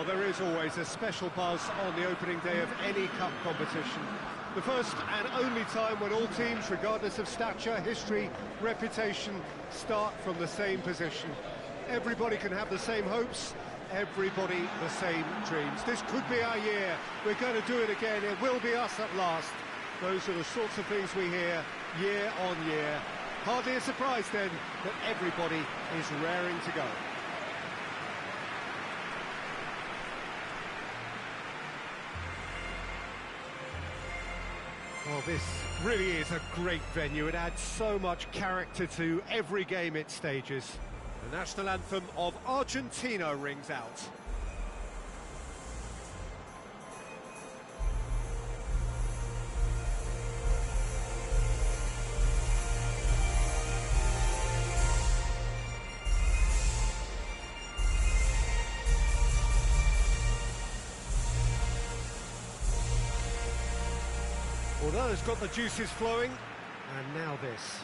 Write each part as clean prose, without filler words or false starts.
there is always a special buzz on the opening day of any cup competition. The first and only time when all teams, regardless of stature, history, reputation, start from the same position. Everybody can have the same hopes, everybody the same dreams. This could be our year. We're going to do it again. It will be us at last. Those are the sorts of things we hear year on year. Hardly a surprise then that everybody is raring to go. Well, this really is a great venue. It adds so much character to every game it stages. The national anthem of Argentina rings out. Well, it's got the juices flowing, and now this.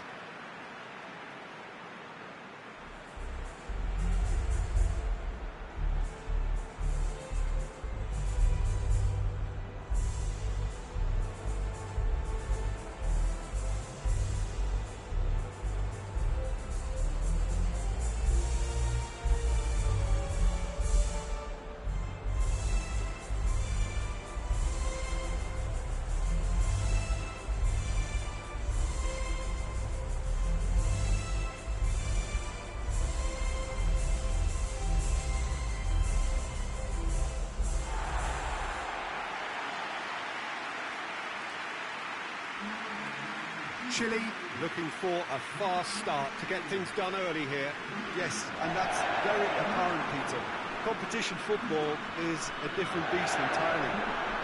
Chile looking for a fast start to get things done early here. Yes, and that's very apparent, Peter. Competition football is a different beast entirely,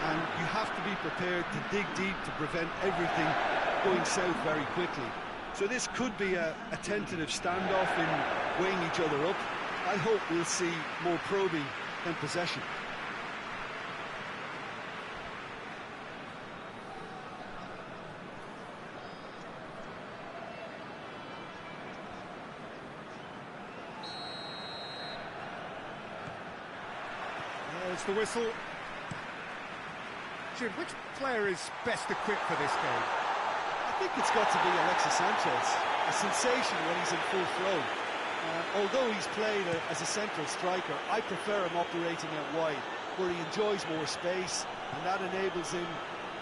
and you have to be prepared to dig deep to prevent everything going south very quickly. So this could be a tentative standoff in weighing each other up. I hope we'll see more probing than possession. There's the whistle. Jim, which player is best equipped for this game? I think it's got to be Alexis Sanchez. A sensation when he's in full flow. Although he's played as a central striker, I prefer him operating out wide, where he enjoys more space, and that enables him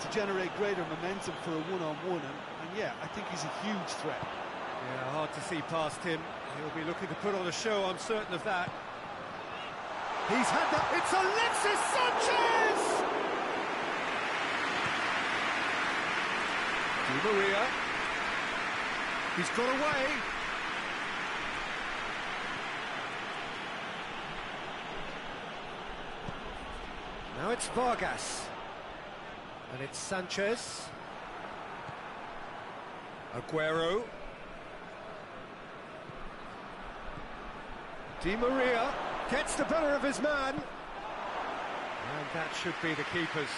to generate greater momentum for a one-on-one. And yeah, I think he's a huge threat. Yeah, hard to see past him. He'll be looking to put on a show, I'm certain of that. He's had that. It's Alexis Sanchez! Di Maria. He's got away. Now it's Vargas. And it's Sanchez. Aguero. Di Maria gets the better of his man. And that should be the keeper's.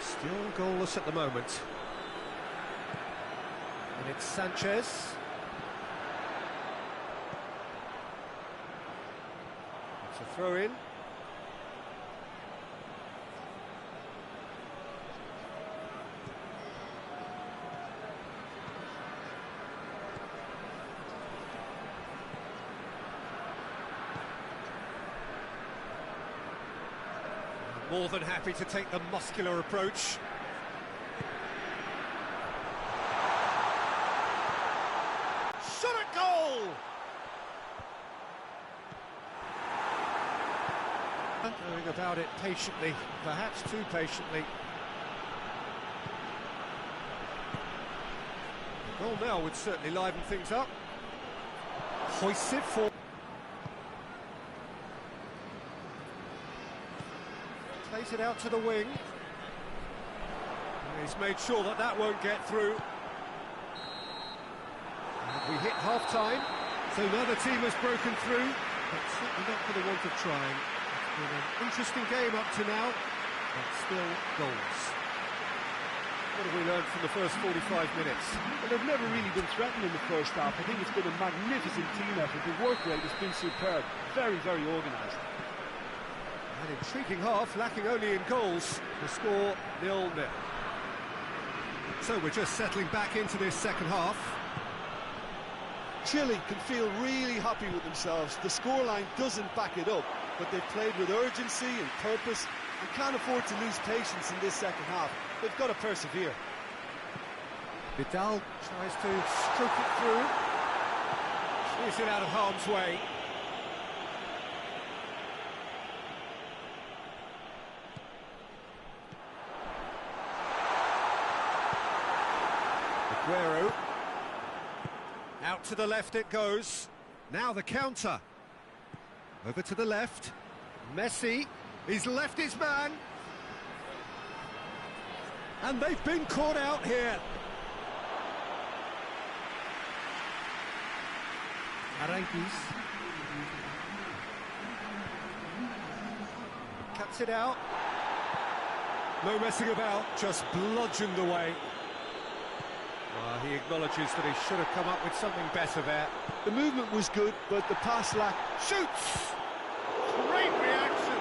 Still goalless at the moment. And it's Sanchez. It's a throw-in. More than happy to take the muscular approach. Shot at goal! Going about it patiently, perhaps too patiently. The goal now would certainly liven things up. Hoists it for... Plays it out to the wing. And he's made sure that that won't get through. And we hit half-time, so another team has broken through, but certainly not for the want of trying. It's been an interesting game up to now, but still goals. What have we learned from the first 45 minutes? Well, they've never really been threatened in the first half. I think it's been a magnificent team effort. The work rate has been superb. Very, very organised. An intriguing half, lacking only in goals. The score 0-0. So we're just settling back into this second half. Chile can feel really happy with themselves. The scoreline doesn't back it up, but they've played with urgency and purpose and can't afford to lose patience in this second half. They've got to persevere. Vidal tries to stroke it through. Clears it out of harm's way. Aguero. Out to the left it goes. Now the counter. Over to the left. Messi. He's left his man. And they've been caught out here. Aranquis. Cuts it out. No messing about, just bludgeoned away. He acknowledges that he should have come up with something better there. The movement was good, but the pass lacked. Shoots! Great reaction!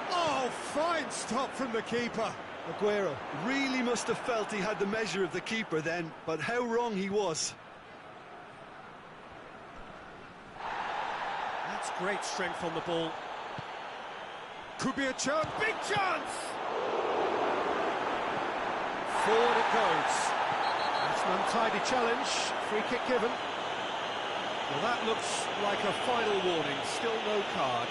Oh, fine stop from the keeper. Aguero really must have felt he had the measure of the keeper then, but how wrong he was. That's great strength on the ball. Could be a chance. Big chance! Forward it goes. That's an untidy challenge. Free kick given. Well, that looks like a final warning. Still no card.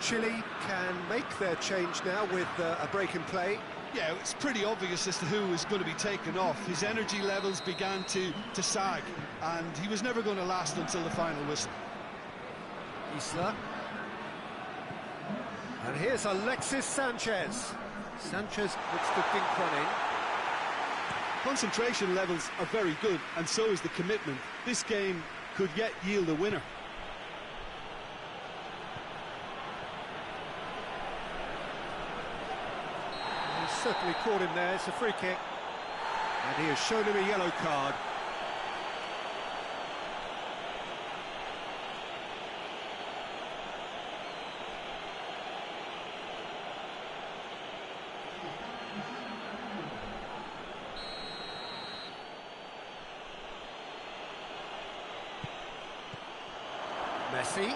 Chile can make their change now with a break in play. Yeah, it's pretty obvious as to who was going to be taken off. His energy levels began to sag, and he was never going to last until the final whistle. Isla. And here's Alexis Sanchez. Sanchez looks to dink one in. Concentration levels are very good, and so is the commitment. This game could yet yield a winner. Certainly caught him there. It's a free kick, and he has shown him a yellow card. Messi,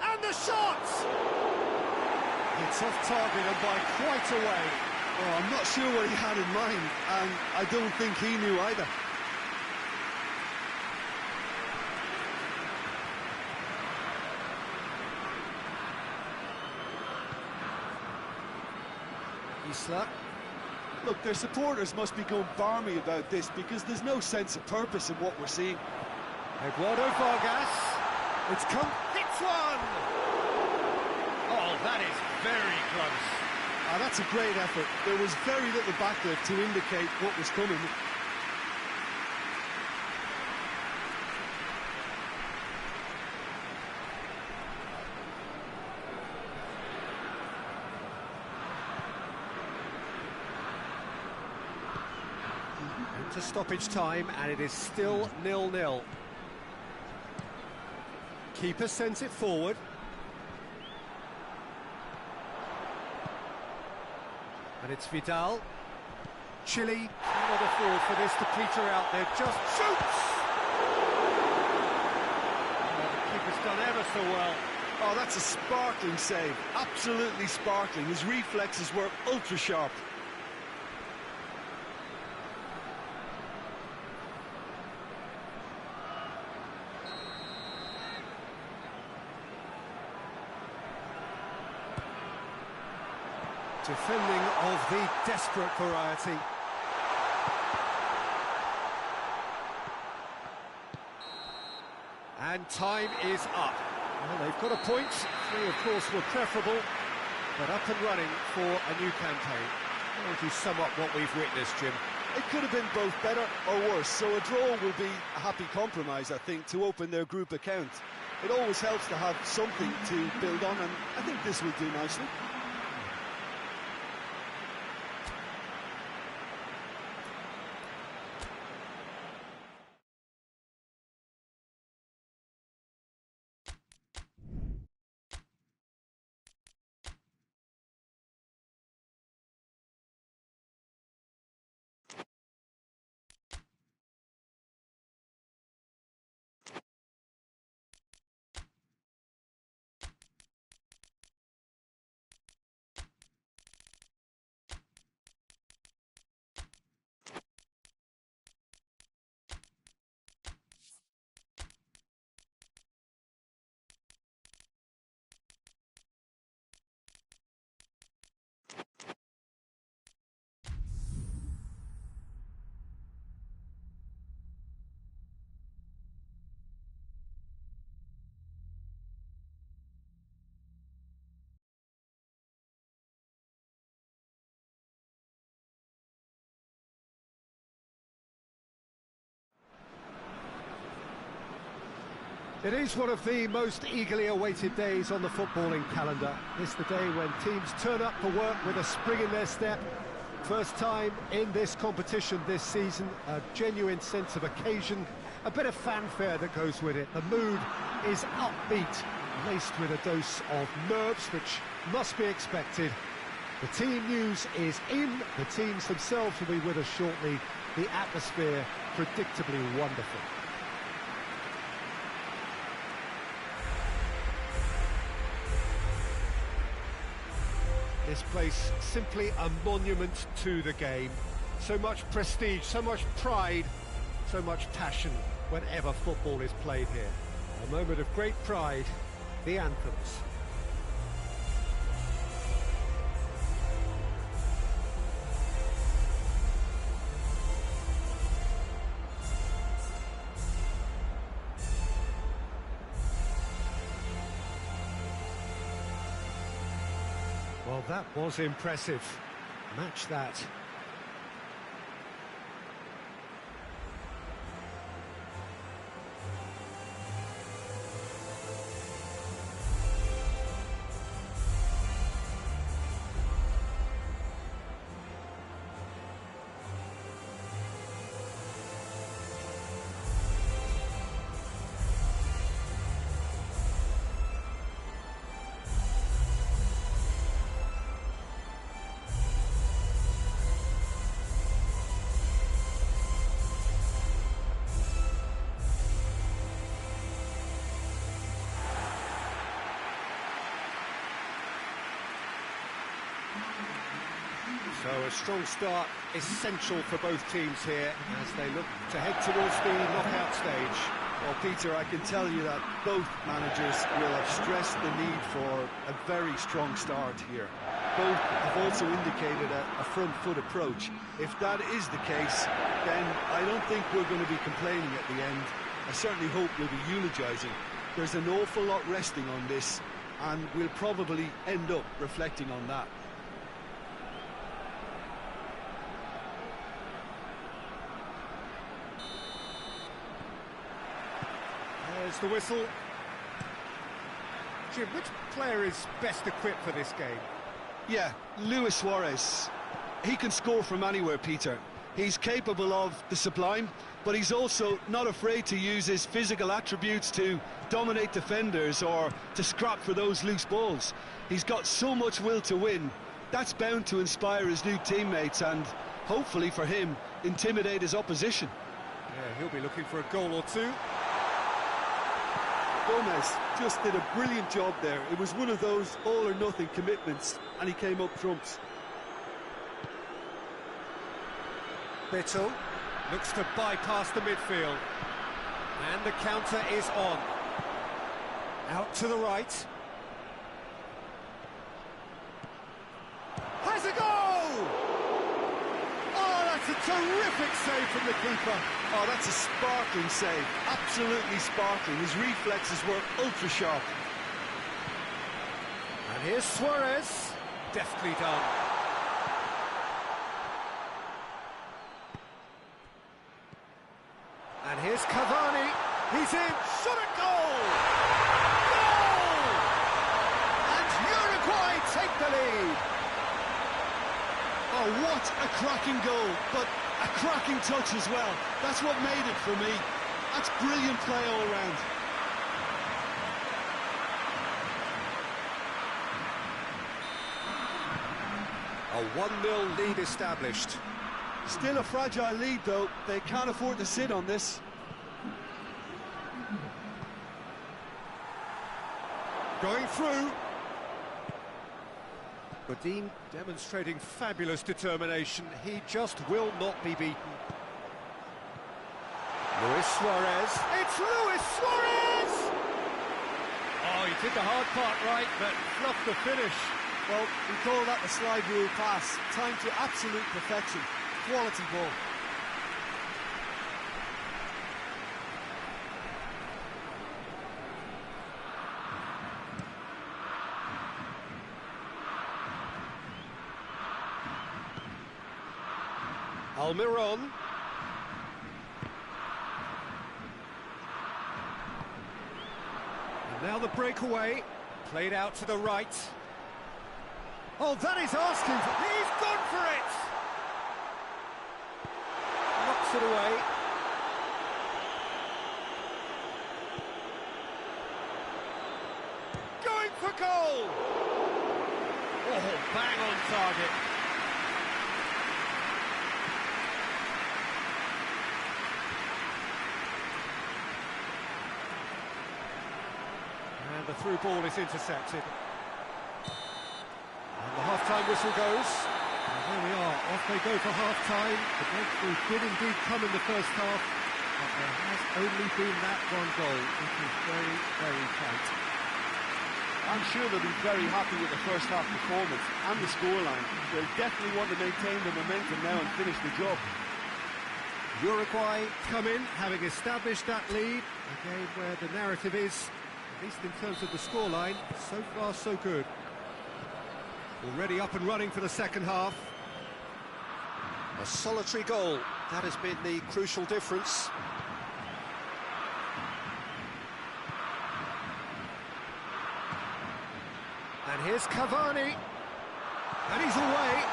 and the shot! It's off target and by quite a way. Oh, I'm not sure what he had in mind, and I don't think he knew either. Isla. Look, their supporters must be going barmy about this because there's no sense of purpose in what we're seeing. Eduardo Vargas. It's come. Hits one! Oh, that is very close. Oh, that's a great effort. There was very little backlift to indicate what was coming. Into stoppage time, and it is still 0-0. Keeper sends it forward. And it's Vidal. Chile cannot afford for this to peter out. They're just shoots! Oh, the keeper's done ever so well. Oh, that's a sparkling save. Absolutely sparkling. His reflexes were ultra sharp. Defending of the desperate variety. And time is up. Well, they've got a point. 3, of course, were preferable, but up and running for a new campaign. How would you sum up what we've witnessed, Jim? It could have been both better or worse, so a draw will be a happy compromise, I think, to open their group account. It always helps to have something to build on, and I think this will do nicely. It is one of the most eagerly awaited days on the footballing calendar. It's the day when teams turn up for work with a spring in their step. First time in this competition this season, a genuine sense of occasion, a bit of fanfare that goes with it. The mood is upbeat, laced with a dose of nerves, which must be expected. The team news is in, the teams themselves will be with us shortly. The atmosphere predictably wonderful. This place simply a monument to the game. So much prestige, so much pride, so much passion whenever football is played here. A moment of great pride, the anthems. Well, that was impressive. Match that. So a strong start essential for both teams here as they look to head towards the knockout stage. Well, Peter, I can tell you that both managers will have stressed the need for a very strong start here. Both have also indicated a front foot approach. If that is the case, then I don't think we're going to be complaining at the end. I certainly hope we'll be eulogising. There's an awful lot resting on this, and we'll probably end up reflecting on that. There's the whistle. Jim, which player is best equipped for this game? Yeah, Luis Suarez. He can score from anywhere, Peter. He's capable of the sublime, but he's also not afraid to use his physical attributes to dominate defenders or to scrap for those loose balls. He's got so much will to win. That's bound to inspire his new teammates and, hopefully for him, intimidate his opposition. Yeah, he'll be looking for a goal or two. Gomez just did a brilliant job there. It was one of those all-or-nothing commitments, and he came up trumps. Bittel looks to bypass the midfield. And the counter is on. Out to the right. Has Terrific save from the keeper. Oh, that's a sparkling save. Absolutely sparkling. His reflexes were ultra sharp. And here's Suarez. Deftly done. And here's Cavani. He's in. Shot at goal! Goal! And Uruguay take the lead. Oh, what a cracking goal, but a cracking touch as well. That's what made it for me. That's brilliant play all round. A 1-0 lead established. Still a fragile lead, though. They can't afford to sit on this. Going through. Godin demonstrating fabulous determination. He just will not be beaten. Luis Suarez. It's Luis Suarez! Oh, he did the hard part right, but fluffed the finish. Well, we call that the slide rule pass. Time to absolute perfection. Quality ball. Almiron. And now the breakaway, played out to the right. Oh, that is asking for... He's gone for it! Knocks it away. Going for goal! Oh, bang on target. And the through ball is intercepted. And the half-time whistle goes. And there we are, off they go for half-time. The breakthrough did indeed come in the first half, but there has only been that one goal. It is very, very tight. I'm sure they'll be very happy with the first half performance and the scoreline. They'll definitely want to maintain the momentum now and finish the job. Uruguay come in, having established that lead. A game where the narrative is, at least in terms of the scoreline, so far so good. Already up and running for the second half. A solitary goal, that has been the crucial difference. And here's Cavani. And he's away.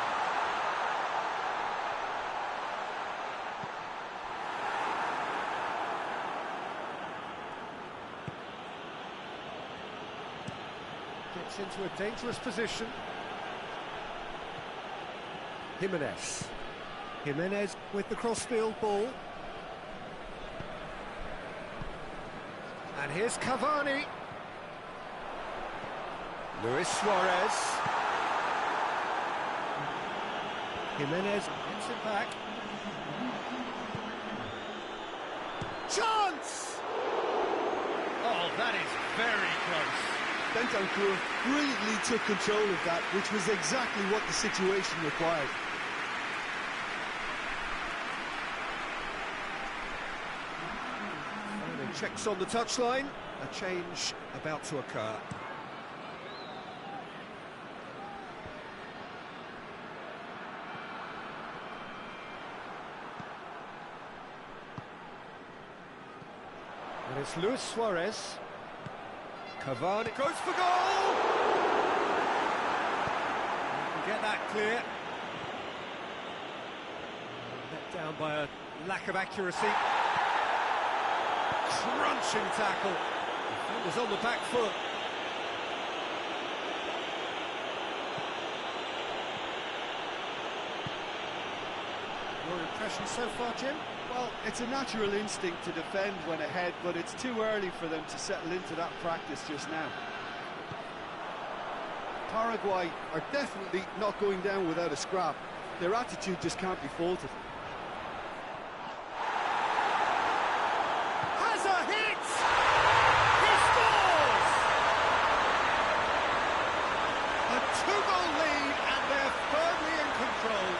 Gets into a dangerous position. Jimenez with the crossfield ball. And here's Cavani. Luis Suarez. Jimenez gets it back. Chance! Oh, that is very close. Bentancur brilliantly took control of that, which was exactly what the situation required. And checks on the touchline. A change about to occur. And it's Luis Suarez. Cavani goes for goal! You can get that clear. Let down by a lack of accuracy. Crunching tackle. Defender's on the back foot. Your impression so far, Jim? Well, it's a natural instinct to defend when ahead, but it's too early for them to settle into that practice just now. Paraguay are definitely not going down without a scrap. Their attitude just can't be faulted. Has a hit! He scores! A 2-goal lead, and they're firmly in control.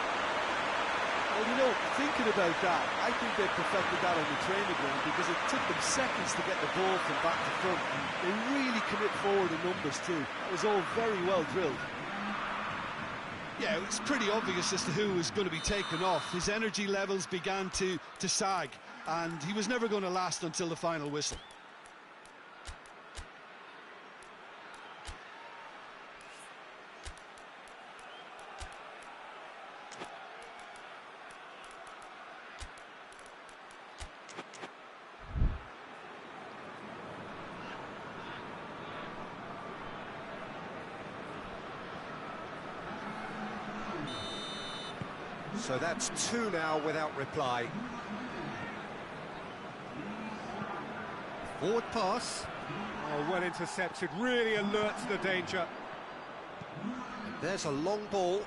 Well, you know, thinking about that, I think they perfected that on the training ground because it took them seconds to get the ball from back to front, and they really commit forward in numbers too. That was all very well drilled. Yeah, it was pretty obvious as to who was going to be taken off. His energy levels began to sag, and he was never going to last until the final whistle. So that's two now without reply. Forward pass. Oh, well intercepted, really alert to the danger. And there's a long ball.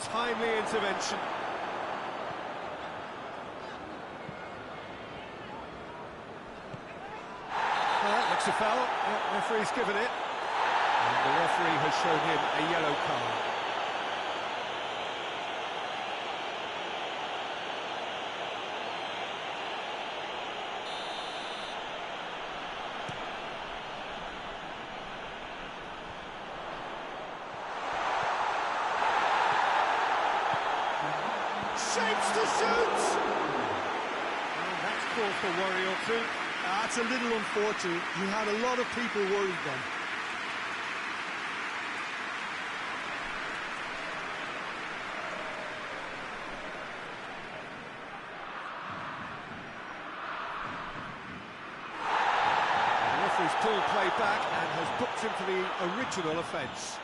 Timely intervention. Looks a foul. The referee's given it. And the referee has shown him a yellow card. Shapes to shoot! And that's cause for worry or two. That's a little unfortunate. He had a lot of people worried then. The referee's pulled play back and has booked him for the original offence.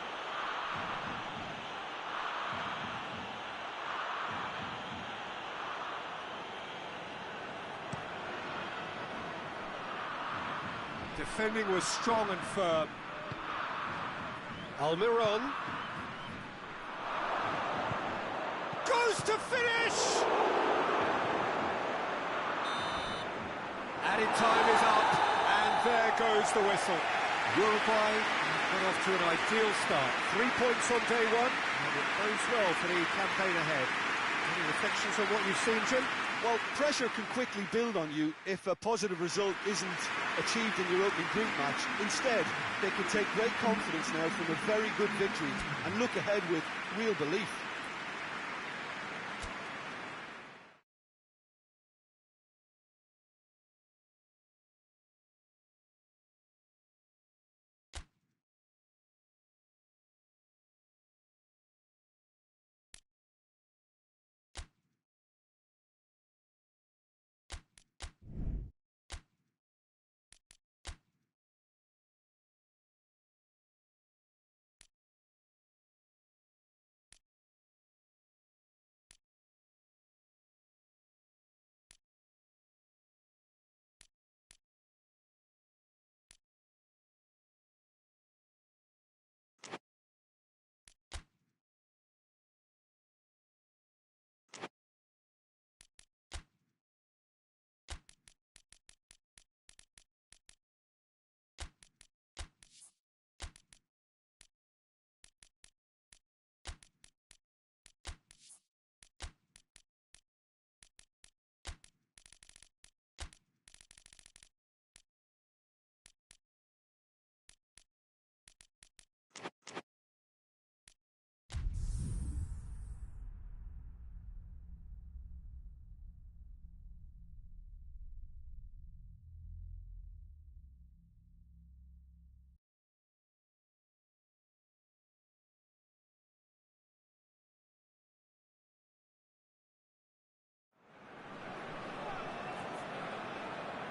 Defending was strong and firm. Almiron goes to finish! Added time is up, and there goes the whistle. Uruguay got off to an ideal start. 3 points on day one, and it bodes well for the campaign ahead. Any reflections on what you've seen, Jim? Well, pressure can quickly build on you if a positive result isn't achieved in your opening group match. Instead, they can take great confidence now from a very good victory and look ahead with real belief.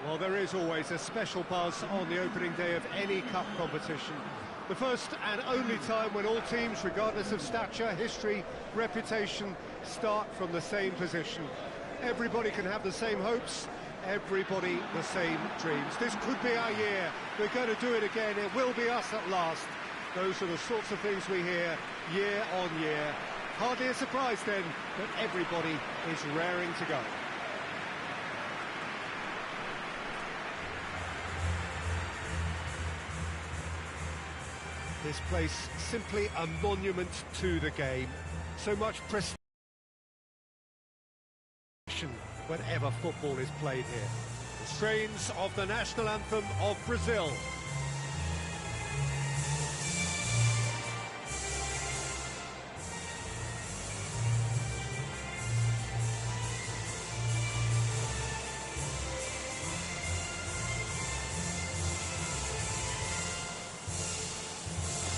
Well, there is always a special buzz on the opening day of any cup competition. The first and only time when all teams, regardless of stature, history, reputation, start from the same position. Everybody can have the same hopes, everybody the same dreams. This could be our year. We're going to do it again. It will be us at last. Those are the sorts of things we hear year on year. Hardly a surprise then that everybody is raring to go. This place simply a monument to the game. So much prestige passion whenever football is played here. The strains of the national anthem of Brazil.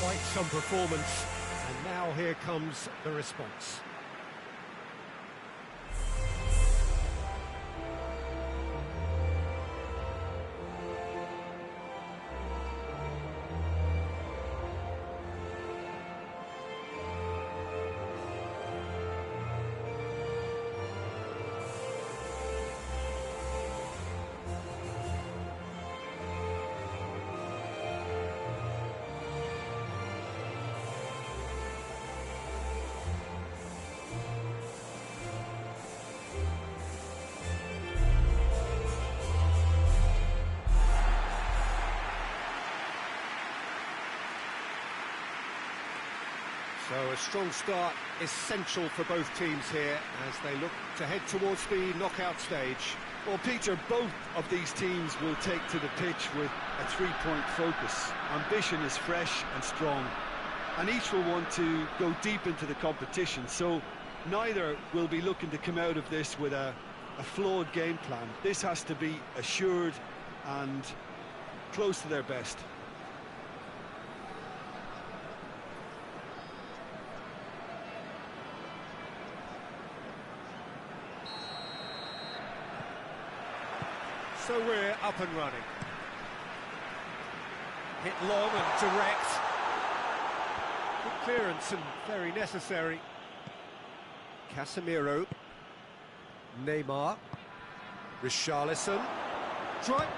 Quite some performance, and now here comes the response. So a strong start essential for both teams here as they look to head towards the knockout stage. Well, Peter, both of these teams will take to the pitch with a three-point focus. Ambition is fresh and strong, and each will want to go deep into the competition, so neither will be looking to come out of this with a flawed game plan. This has to be assured and close to their best. So we're up and running. Hit long and direct. Good clearance and very necessary. Casemiro. Neymar. Richarlison. Richarlison!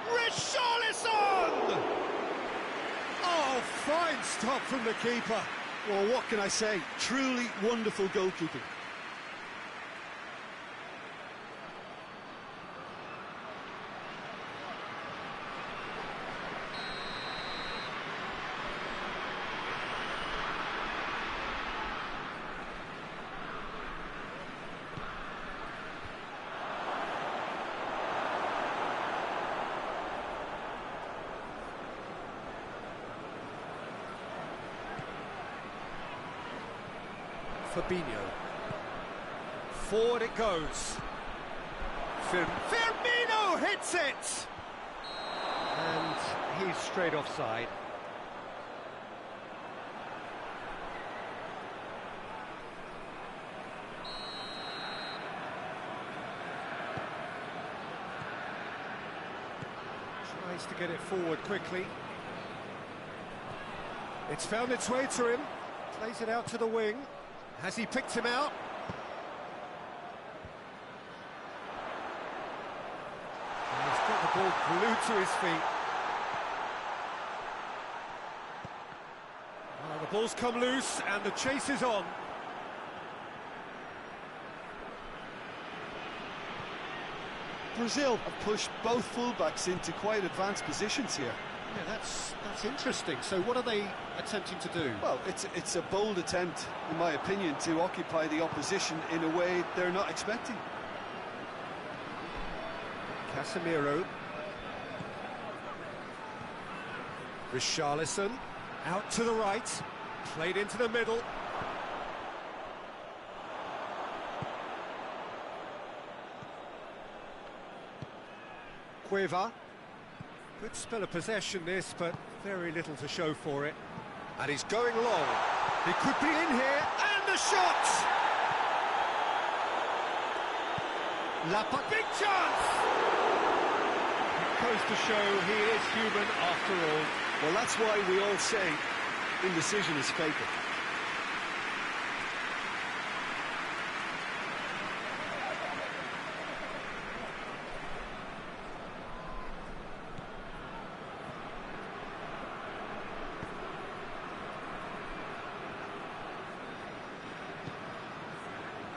Oh, fine stop from the keeper. Well, what can I say? Truly wonderful goalkeeping. Fabinho. Forward it goes. Firmino hits it! And he's straight offside. Tries to get it forward quickly. It's found its way to him. Plays it out to the wing. Has he picked him out? And he's got the ball glued to his feet. Well, the ball's come loose and the chase is on. Brazil have pushed both fullbacks into quite advanced positions here. Yeah, that's interesting. So what are they attempting to do? Well, it's a bold attempt, in my opinion, to occupy the opposition in a way they're not expecting. Casemiro. Richarlison. Out to the right. Played into the middle. Cueva. Good spell of possession this, but very little to show for it. And he's going long. He could be in here, and the shot! Big chance! It goes to show he is human after all. Well, that's why we all say indecision is fatal.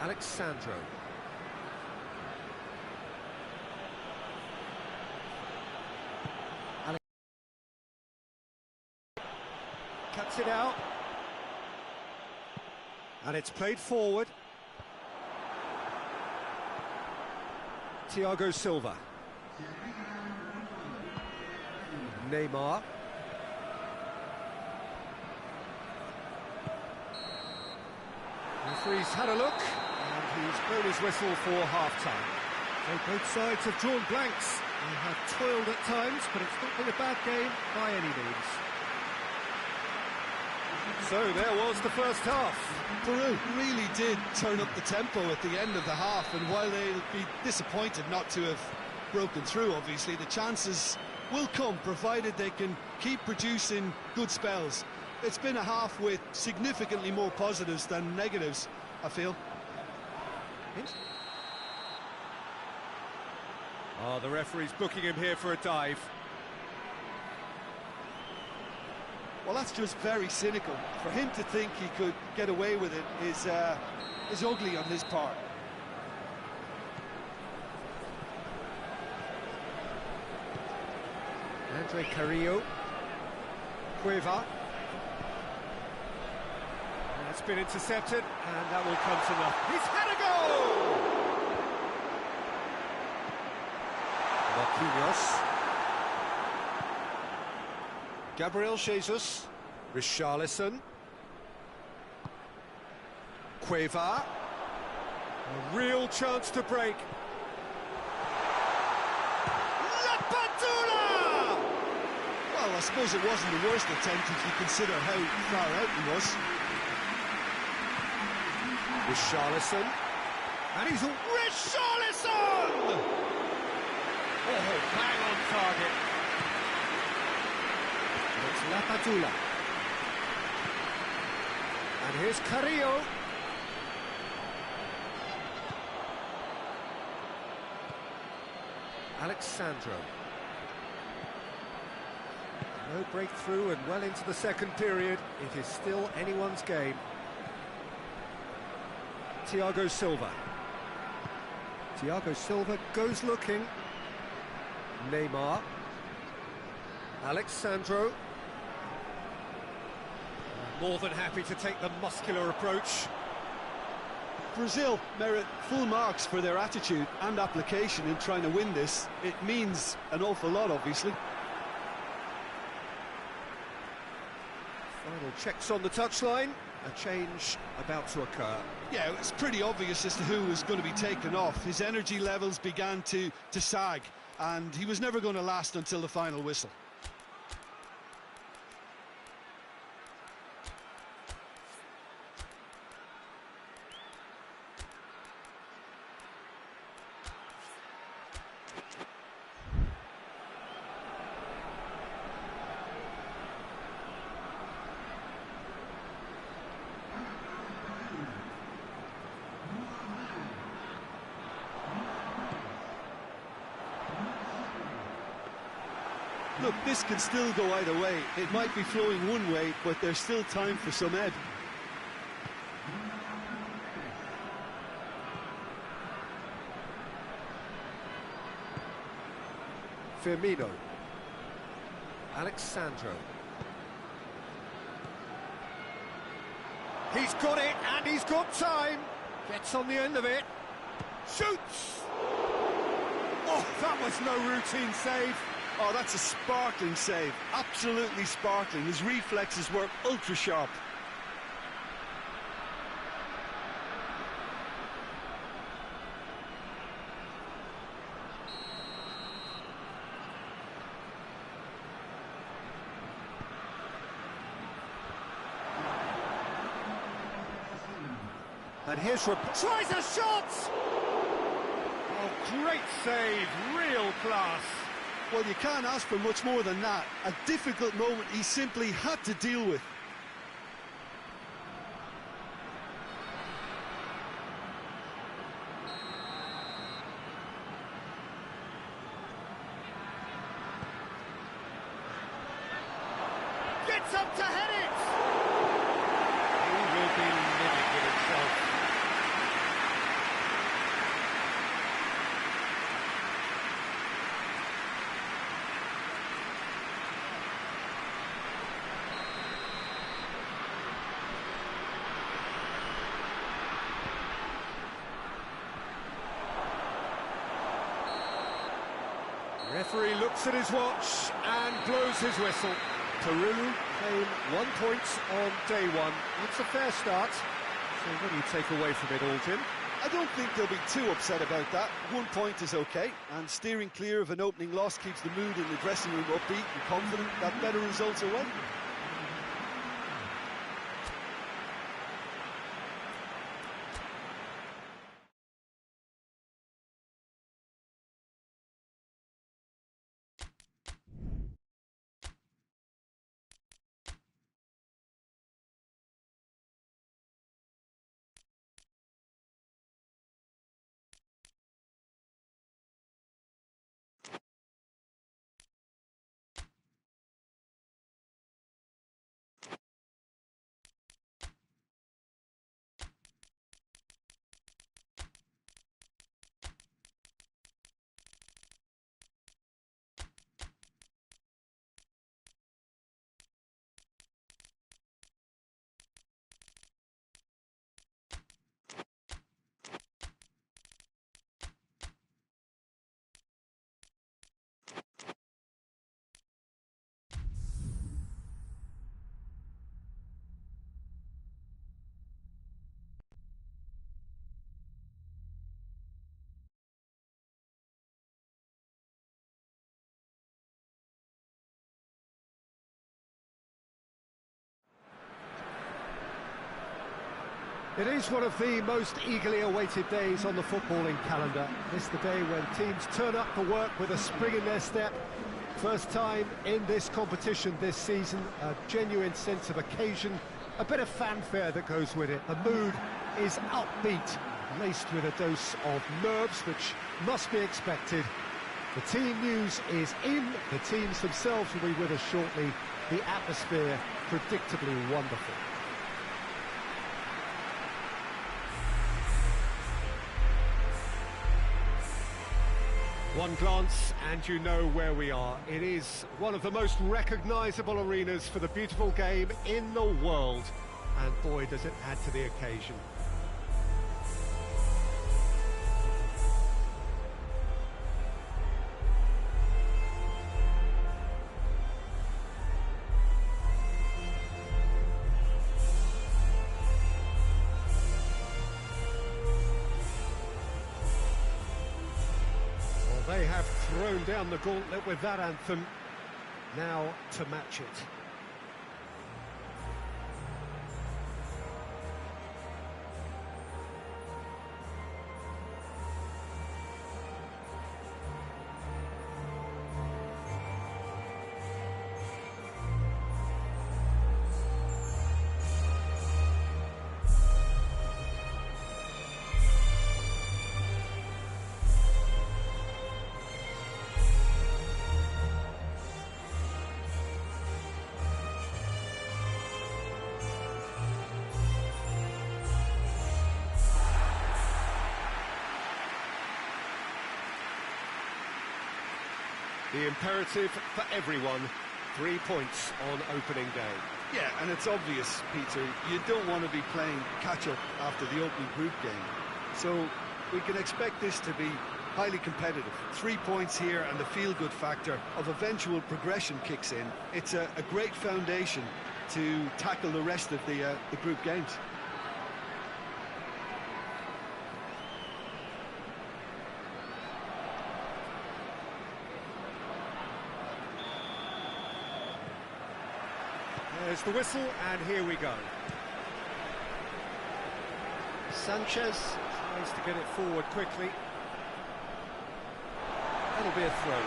Alexandro. Cuts it out. And it's played forward. Thiago Silva. Neymar. Referee's had a look, and he's blown his whistle for half-time. So both sides have drawn blanks. They have toiled at times, but it's not been a bad game by any means. So there was the first half. Peru really did turn up the tempo at the end of the half, and while they'll be disappointed not to have broken through, obviously, the chances will come, provided they can keep producing good spells. It's been a half with significantly more positives than negatives, I feel. Oh, the referee's booking him here for a dive. Well, that's just very cynical. For him to think he could get away with it is ugly on his part. Andre Carrillo. Cueva. And it's been intercepted, and that will come to nothing. He's had a goal! Marquinhos. Gabriel Jesus. Richarlison. Cueva. A real chance to break. Well, I suppose it wasn't the worst attempt if you consider how far out he was. Richarlison. And he's Richarlison! Oh, bang on target. It's Lapadula. And here's Carrillo. Alexandro. No breakthrough, and well into the second period. It is still anyone's game. Thiago Silva. Thiago Silva goes looking. Neymar. Alexandro. More than happy to take the muscular approach. Brazil merit full marks for their attitude and application in trying to win this. It means an awful lot, obviously. Final checks on the touchline. A change about to occur. Yeah, it's pretty obvious as to who was going to be taken off. His energy levels began to sag, and he was never going to last until the final whistle. Look, this can still go either way. It might be flowing one way, but there's still time for some ebb. Firmino. Alexandro. He's got it, and he's got time. Gets on the end of it. Shoots! Oh, that was no routine save. Oh, that's a sparkling save. Absolutely sparkling. His reflexes were ultra sharp. And here's tries a shot! Oh, great save, real class. Well, you can't ask for much more than that. A difficult moment he simply had to deal with. Gets up to head it! He will be livid with himself. Referee looks at his watch and blows his whistle. Peru claim 1 point on day one. It's a fair start. So what do you take away from it all, Jim? I don't think they'll be too upset about that. 1 point is okay, and steering clear of an opening loss keeps the mood in the dressing room upbeat and confident that better results await. It is one of the most eagerly awaited days on the footballing calendar. It's the day when teams turn up for work with a spring in their step. First time in this competition this season, a genuine sense of occasion, a bit of fanfare that goes with it. The mood is upbeat, laced with a dose of nerves, which must be expected. The team news is in, the teams themselves will be with us shortly. The atmosphere predictably wonderful. One glance and you know where we are. It is one of the most recognisable arenas for the beautiful game in the world. And boy, does it add to the occasion. They have thrown down the gauntlet with that anthem. Now to match it. The imperative for everyone, 3 points on opening day. Yeah, and it's obvious, Peter, you don't want to be playing catch-up after the opening group game. So we can expect this to be highly competitive. 3 points here and the feel-good factor of eventual progression kicks in. It's a great foundation to tackle the rest of the group games. There's the whistle, and here we go. Sanchez tries to get it forward quickly. That'll be a throw.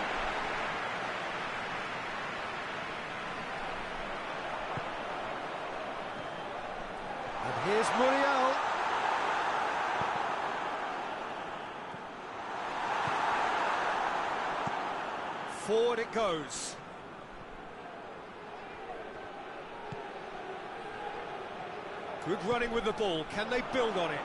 And here's Muriel. Forward it goes. Good running with the ball. Can they build on it?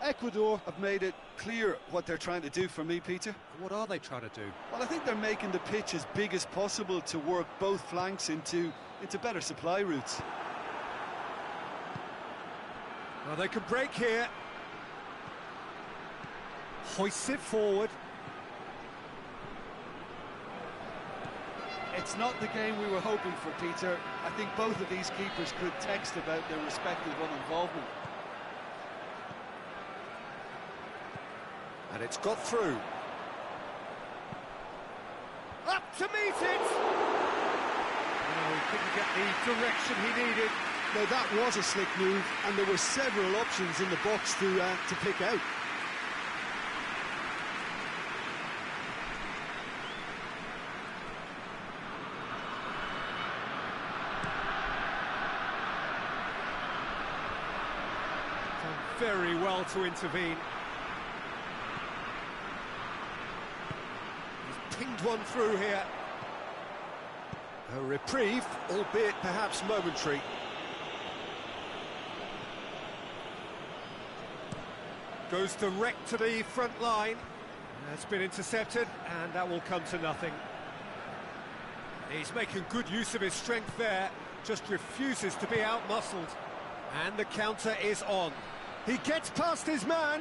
Ecuador have made it clear what they're trying to do for me, Peter. What are they trying to do? Well, I think they're making the pitch as big as possible to work both flanks into better supply routes. Well, they can break here. Hoists it forward. It's not the game we were hoping for, Peter. I think both of these keepers could text about their respective uninvolvement. And it's got through. Up to meet it! Oh, he couldn't get the direction he needed. Now that was a slick move, and there were several options in the box to pick out. Done very well to intervene. He's pinged one through here. A reprieve, albeit perhaps momentary. Goes direct to the front line. That's been intercepted, and that will come to nothing. He's making good use of his strength there, just refuses to be out-muscled. And the counter is on. He gets past his man.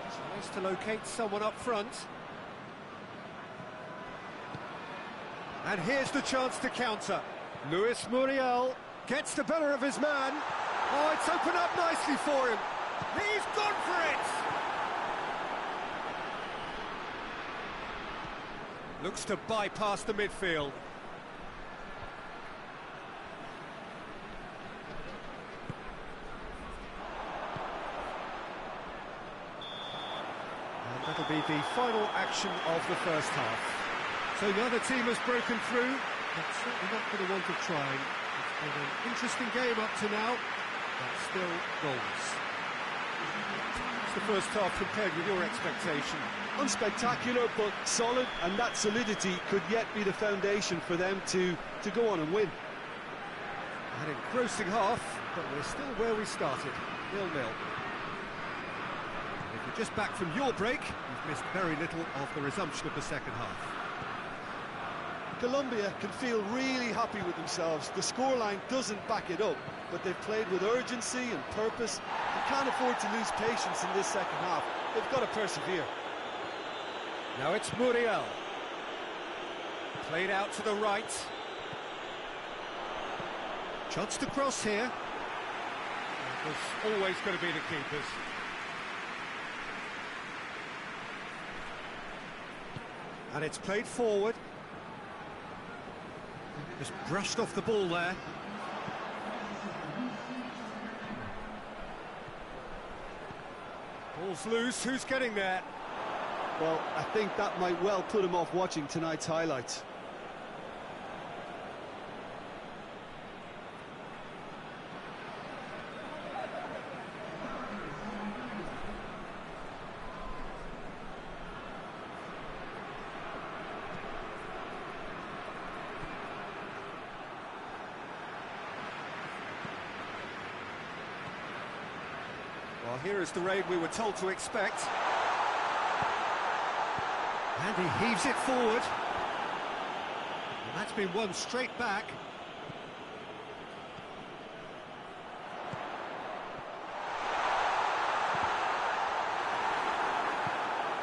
Tries to locate someone up front. And here's the chance to counter. Luis Muriel gets the better of his man. Oh, it's opened up nicely for him. He's gone for it! Looks to bypass the midfield. And that'll be the final action of the first half. So neither team has broken through, but certainly not for the want of trying. It's been an interesting game up to now, but still goals. It's the first half compared with your expectation. Unspectacular, but solid, and that solidity could yet be the foundation for them to go on and win. An engrossing half, but we're still where we started, 0-0. If you're just back from your break, you've missed very little of the resumption of the second half. Colombia can feel really happy with themselves. The scoreline doesn't back it up, but they've played with urgency and purpose. They can't afford to lose patience in this second half. They've got to persevere. Now it's Muriel. Played out to the right. Chance to cross here. It was always going to be the keepers. And it's played forward. Just brushed off the ball there. Ball's loose, who's getting there? Well, I think that might well put him off watching tonight's highlights. Well, here is the raid we were told to expect. And he heaves it forward. And that's been won straight back.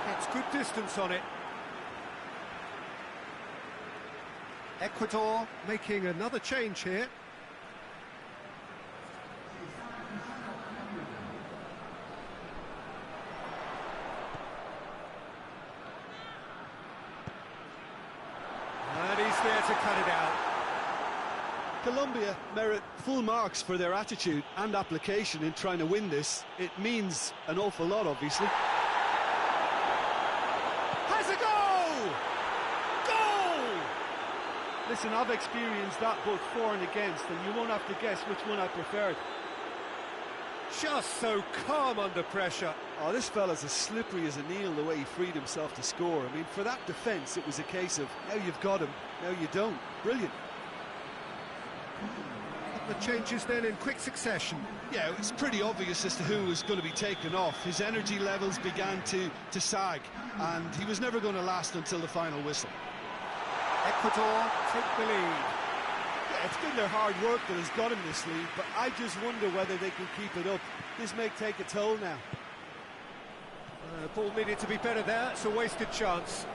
Gets good distance on it. Ecuador making another change here. There to cut it out. Colombia merit full marks for their attitude and application in trying to win this. It means an awful lot, obviously. Has a goal! Goal! Listen, I've experienced that both for and against, and you won't have to guess which one I preferred. Just so calm under pressure. Oh, this fella's as slippery as a needle the way he freed himself to score. I mean, for that defence, it was a case of, now you've got him, now you don't. Brilliant. The changes then in quick succession. Yeah, it's pretty obvious as to who was going to be taken off. His energy levels began to sag, and he was never going to last until the final whistle. Ecuador take the lead. It's been their hard work that has got him this lead, but I just wonder whether they can keep it up. This may take a toll now. The ball needed to be better there, it's a wasted chance.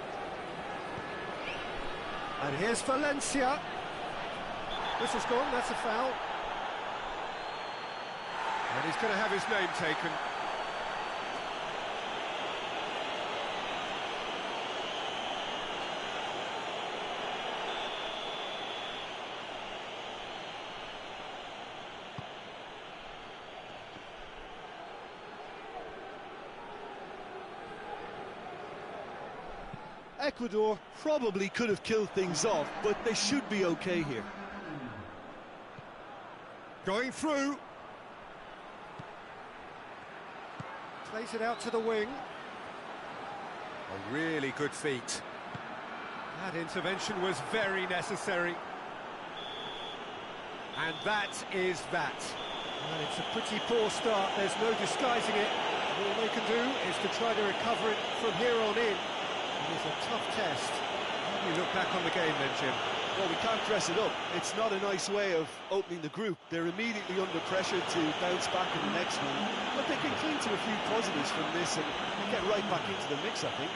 And here's Valencia. This has gone, that's a foul. And he's going to have his name taken. Ecuador probably could have killed things off, but they should be okay here. Going through. Plays it out to the wing. A really good feat. That intervention was very necessary. And that is that. And it's a pretty poor start, there's no disguising it. All they can do is to try to recover it from here on in. It is a tough test. How do you look back on the game then, Jim? Well, we can't dress it up. It's not a nice way of opening the group. They're immediately under pressure to bounce back in the next one. But they can cling to a few positives from this and get right back into the mix, I think.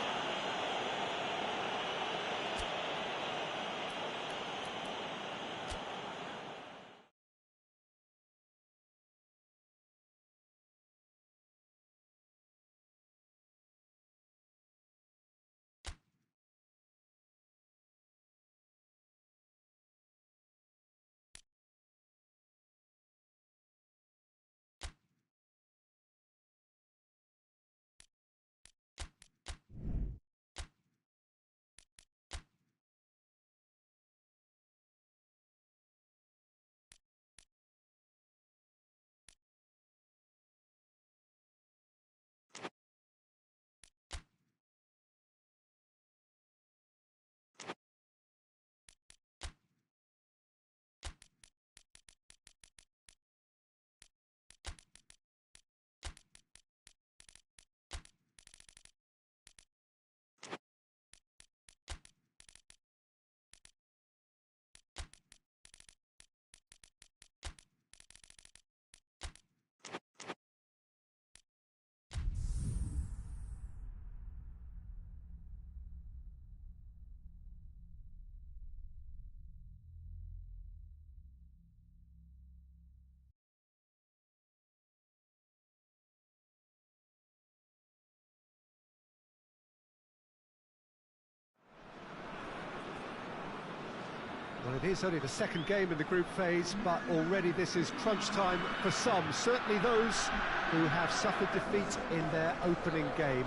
Well, it is only the second game in the group phase, but already this is crunch time for some, certainly those who have suffered defeat in their opening game.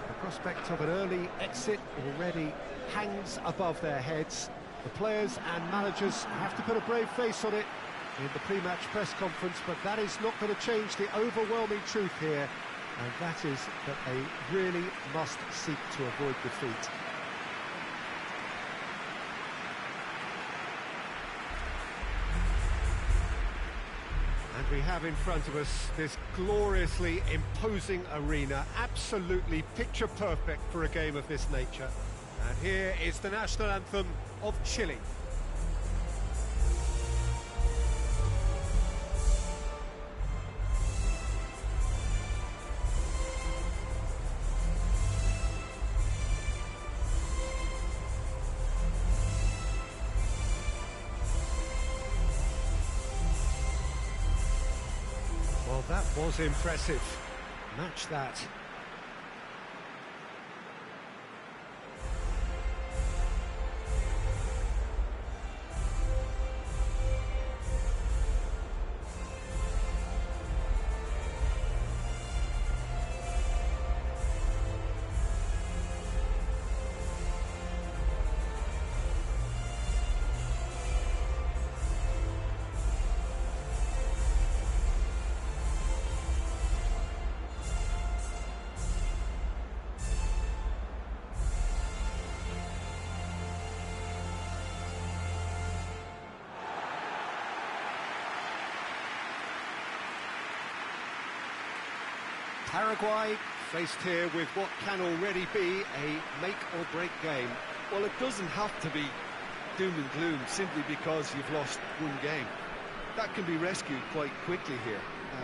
The prospect of an early exit already hangs above their heads. The players and managers have to put a brave face on it in the pre-match press conference, but that is not going to change the overwhelming truth here, and that is that they really must seek to avoid defeat. And we have in front of us this gloriously imposing arena, absolutely picture perfect for a game of this nature. And here is the national anthem of Chile. Well, that was impressive. Match that. Paraguay faced here with what can already be a make-or-break game. Well, it doesn't have to be. doom and gloom simply because you've lost one game. That can be rescued quite quickly here,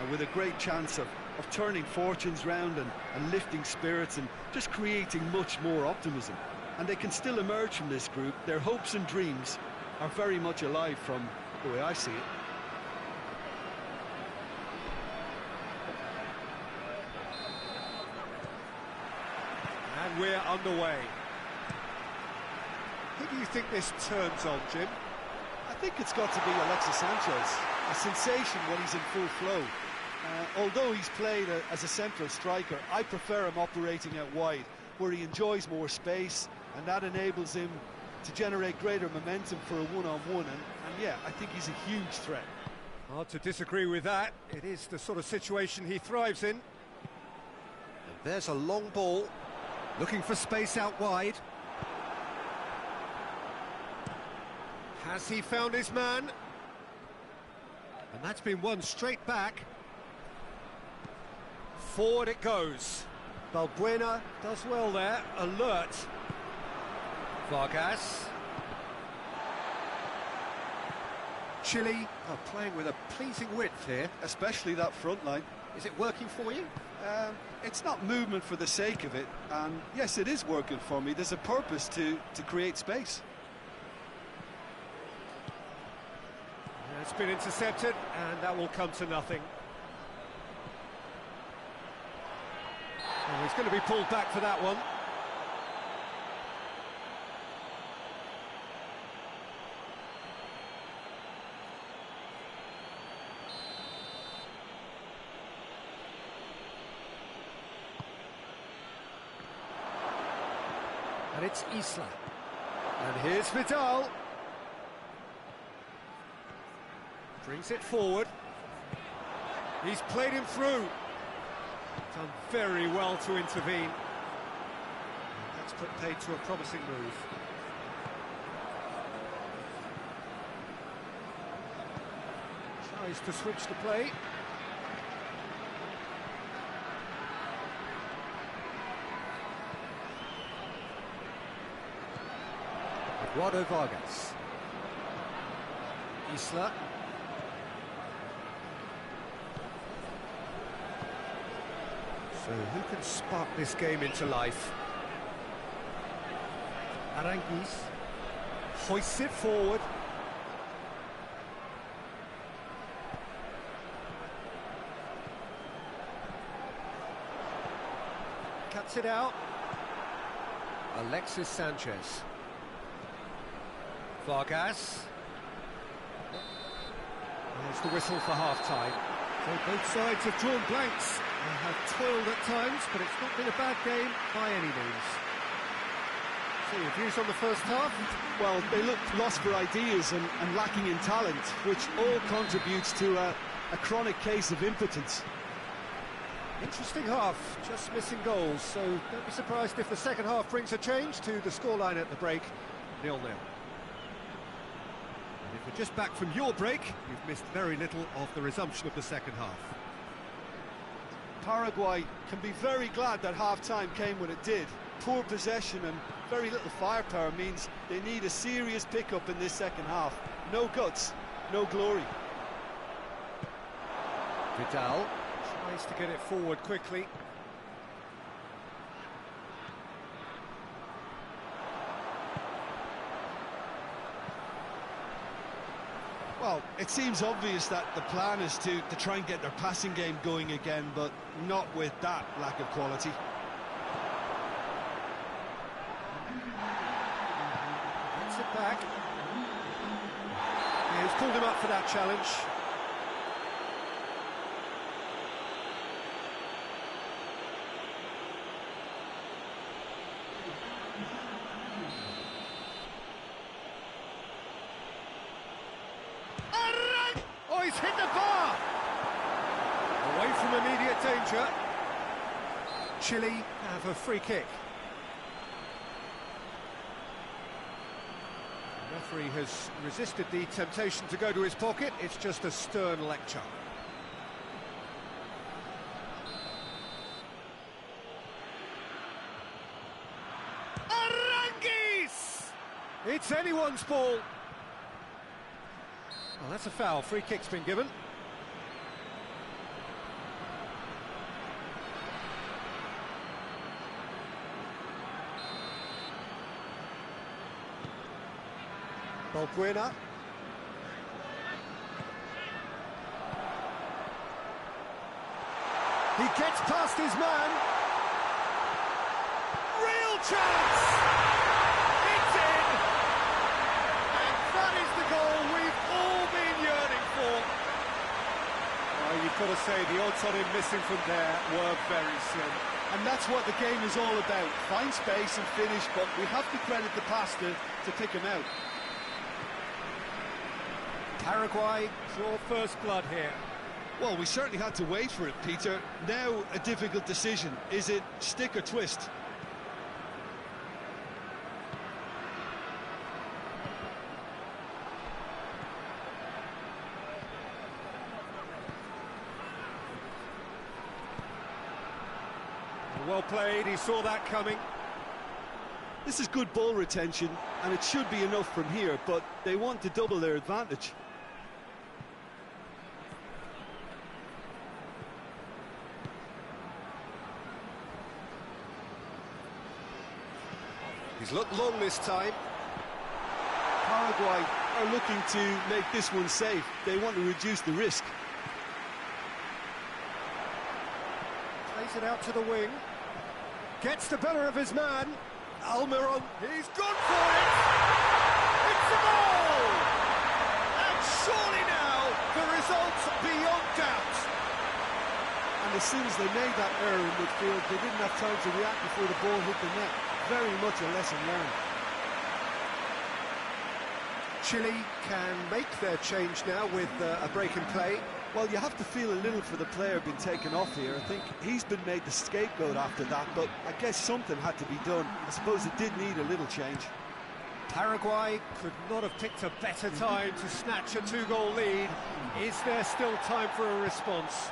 with a great chance of turning fortunes round and lifting spirits and just creating much more optimism. And they can still emerge from this group. Their hopes and dreams are very much alive from the way I see it. And we're underway. Who do you think this turns on, Jim? I think it's got to be Alexis Sanchez. A sensation when he's in full flow. Although he's played as a central striker, I prefer him operating out wide, where he enjoys more space, and that enables him to generate greater momentum for a one-on-one. And yeah, I think he's a huge threat. Hard to disagree with that. It is the sort of situation he thrives in. And there's a long ball, looking for space out wide. Has he found his man? And that's been won straight back. Forward it goes. Balbuena does well there, alert. Vargas. Chile are playing with a pleasing width here. Especially that front line. Is it working for you? It's not movement for the sake of it, and yes, it is working for me. There's a purpose to create space. It's been intercepted, and that will come to nothing. Oh, he's going to be pulled back for that one. And it's Isla. And here's Vidal. Brings it forward. He's played him through. Done very well to intervene. And that's put paid to a promising move. Tries to switch the play. Eduardo Vargas. Isla. So who can spark this game into life? Aranguiz hoists it forward. Cuts it out. Alexis Sanchez. Vargas. There's the whistle for half-time. So both sides have drawn blanks. They have toiled at times, but it's not been a bad game by any means. So your views on the first half? Well, they looked lost for ideas and lacking in talent, which all contributes to a chronic case of impotence. Interesting half, just missing goals, so don't be surprised if the second half brings a change to the scoreline at the break, 0-0. And if you're just back from your break, you've missed very little of the resumption of the second half. Paraguay can be very glad that half-time came when it did. Poor possession and very little firepower means they need a serious pickup in this second half. No guts, no glory. Vidal tries to get it forward quickly. Well, it seems obvious that the plan is to try and get their passing game going again, but not with that lack of quality. Gets it back. Yeah, he's pulled him up for that challenge. Oh, he's hit the bar! Away from immediate danger. Chile have a free kick. The referee has resisted the temptation to go to his pocket. It's just a stern lecture. Aranguiz! It's anyone's ball. Well, that's a foul. Free kick's been given. Balbuena. He gets past his man. Real chance! It's in! And that is the goal we've all been yearning for. Oh, you've got to say, the odds on him missing from there were very slim. And that's what the game is all about. Find space and finish, but we have to credit the passer to pick him out. Paraguay draw first blood here. Well, we certainly had to wait for it, Peter. Now a difficult decision. Is it stick or twist? Well played, he saw that coming. This is good ball retention, and it should be enough from here, but they want to double their advantage. He's looked long this time. Paraguay are looking to make this one safe. They want to reduce the risk. Plays it out to the wing. Gets the better of his man. Almiron, he's gone for it! It's a goal! And surely now, the result's beyond doubt. And as soon as they made that error in midfield, they didn't have time to react before the ball hit the net. Very much a lesson learned. Chile can make their change now with a break in play. Well, you have to feel a little for the player being taken off here. I think he's been made the scapegoat after that, but I guess something had to be done. I suppose it did need a little change. Paraguay could not have picked a better time to snatch a two-goal lead. Is there still time for a response?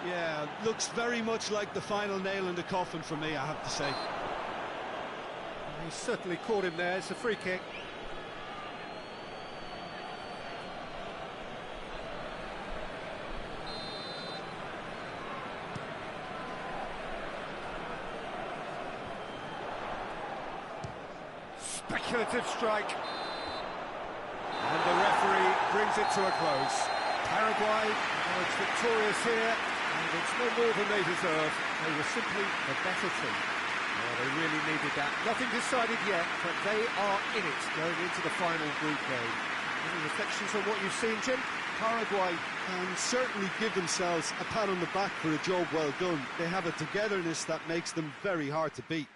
Yeah, looks very much like the final nail in the coffin for me, I have to say. He certainly caught him there. It's a free kick. Speculative strike. And the referee brings it to a close. Paraguay emerged victorious here, and it's no more than they deserve. They were simply the better team. Well, they really needed that. Nothing decided yet, but they are in it going into the final group game. Any reflections on what you've seen, Jim? Paraguay can certainly give themselves a pat on the back for a job well done. They have a togetherness that makes them very hard to beat.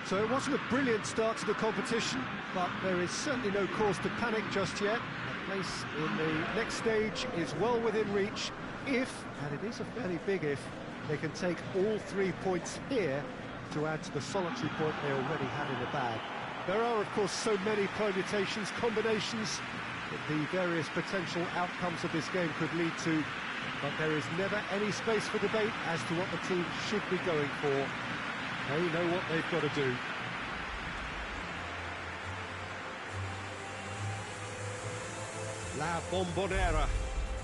So it wasn't a brilliant start to the competition, but there is certainly no cause to panic just yet. A place in the next stage is well within reach if, and it is a fairly big if, they can take all 3 points here to add to the solitary point they already had in the bag. There are, of course, so many permutations, combinations, that the various potential outcomes of this game could lead to, but there is never any space for debate as to what the team should be going for. They know what they've got to do. La Bombonera,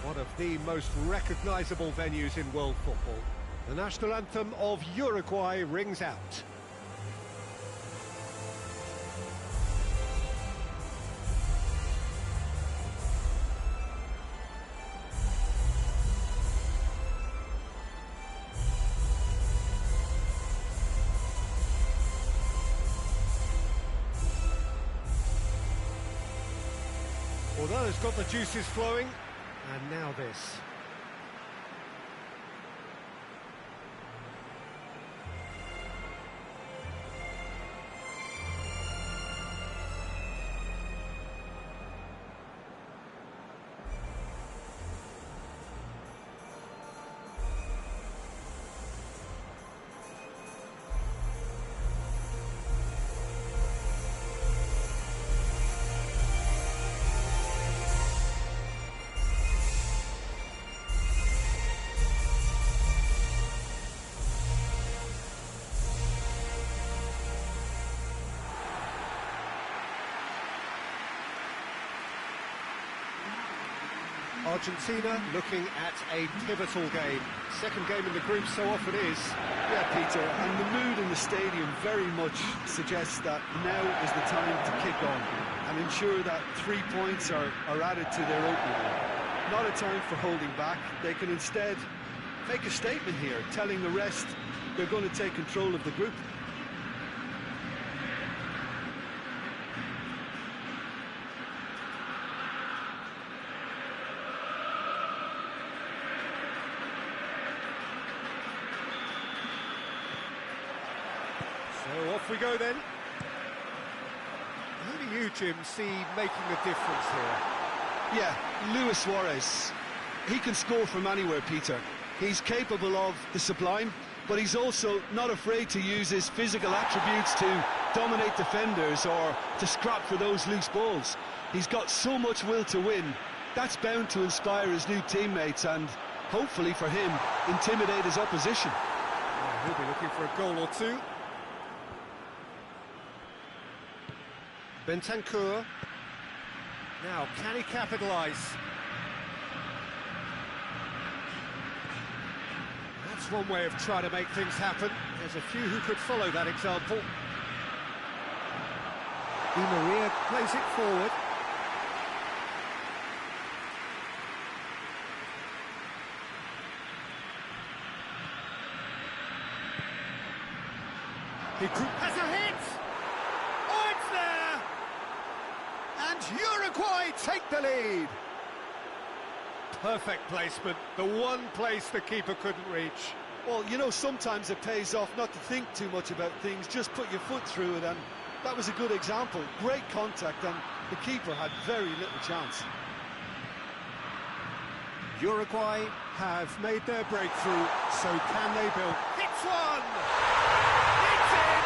one of the most recognisable venues in world football. The national anthem of Uruguay rings out. Well, that has got the juices flowing, and now this. Argentina looking at a pivotal game. Second game in the group so often is. Yeah, Peter, and the mood in the stadium very much suggests that now is the time to kick on and ensure that 3 points are added to their opening. Not a time for holding back. They can instead make a statement here, telling the rest they're going to take control of the group. So off we go then. Who do you, Jim, see making a difference here? Yeah, Luis Suarez. He can score from anywhere, Peter. He's capable of the sublime, but he's also not afraid to use his physical attributes to dominate defenders or to scrap for those loose balls. He's got so much will to win. That's bound to inspire his new teammates and, hopefully for him, intimidate his opposition. Yeah, he'll be looking for a goal or two. Bentancur. Now, can he capitalise? That's one way of trying to make things happen. There's a few who could follow that example. Di Maria plays it forward. He has a hit! Oh, it's there! And Uruguay take the lead. Perfect placement, the one place the keeper couldn't reach. Well, you know, sometimes it pays off not to think too much about things, just put your foot through it, and that was a good example. Great contact, and the keeper had very little chance. Uruguay have made their breakthrough, so can they build? Hits one! It's in!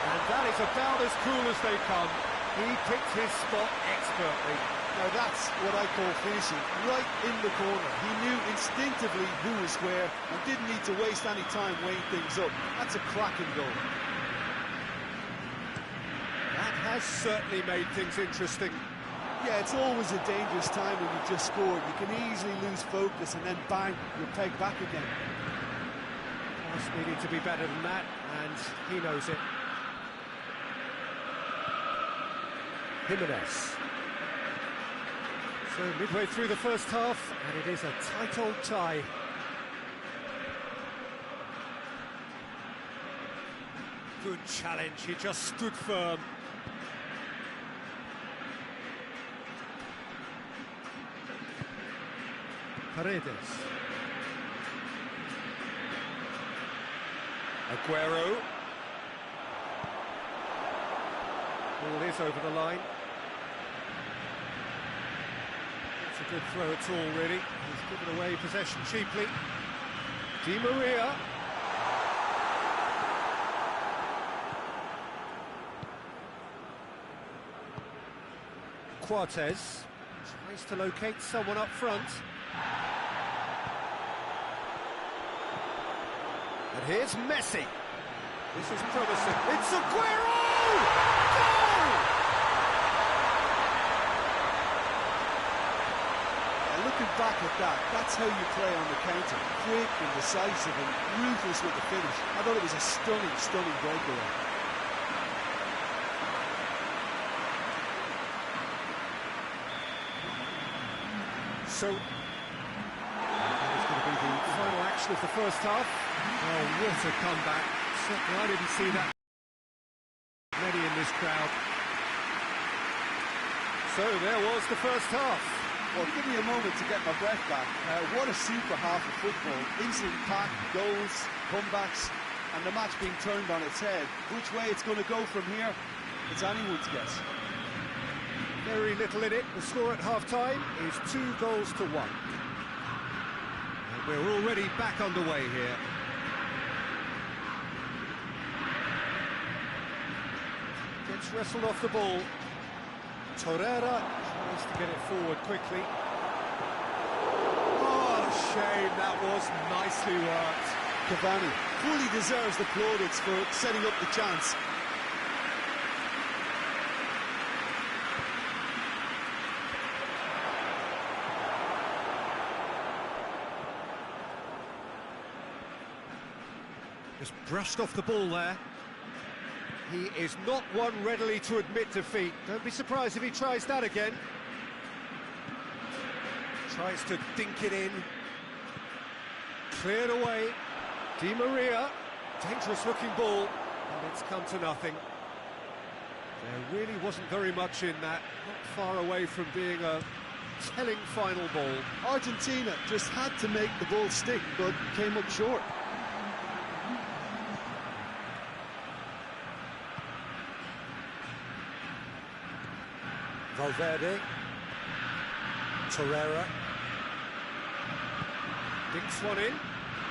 And that is about as cool as they come. He picked his spot expertly. Now that's what I call finishing, right in the corner. He knew instinctively who was where and didn't need to waste any time weighing things up. That's a cracking goal. That has certainly made things interesting. Yeah, it's always a dangerous time when you've just scored. You can easily lose focus and then bang, you're pegged back again. Us needing to be better than that, and he knows it. Jimenez. So midway through the first half, and it is a tight old tie. Good challenge, he just stood firm. Paredes. Aguero. Ball is over the line. It's a good throw at all, really. He's given away possession cheaply. Di Maria. Cortez tries to locate someone up front. And here's Messi. This is promising. It's Aguero! Goal! Looking back at that, that's how you play on the counter. Quick and decisive and ruthless with the finish. I thought it was a stunning, stunning breakaway. So, that is going to be the final action of the first half. Oh, what a comeback. Certainly I didn't see that many in this crowd. So there was the first half. Well, give me a moment to get my breath back. What a super half of football. Instant pack, goals, comebacks, and the match being turned on its head. Which way it's going to go from here, it's anyone's guess. Very little in it. The score at half-time is 2-1. And we're already back underway here. Gets wrestled off the ball. Torneo tries to get it forward quickly. Oh, shame, that was nicely worked. Cavani fully deserves the plaudits for setting up the chance. Just brushed off the ball there. He is not one readily to admit defeat. Don't be surprised if he tries that again. Tries to dink it in. Cleared away. Di Maria. Dangerous looking ball. And it's come to nothing. There really wasn't very much in that. Not far away from being a telling final ball. Argentina just had to make the ball stick, but came up short. Valverde, Torreira, dinks one in.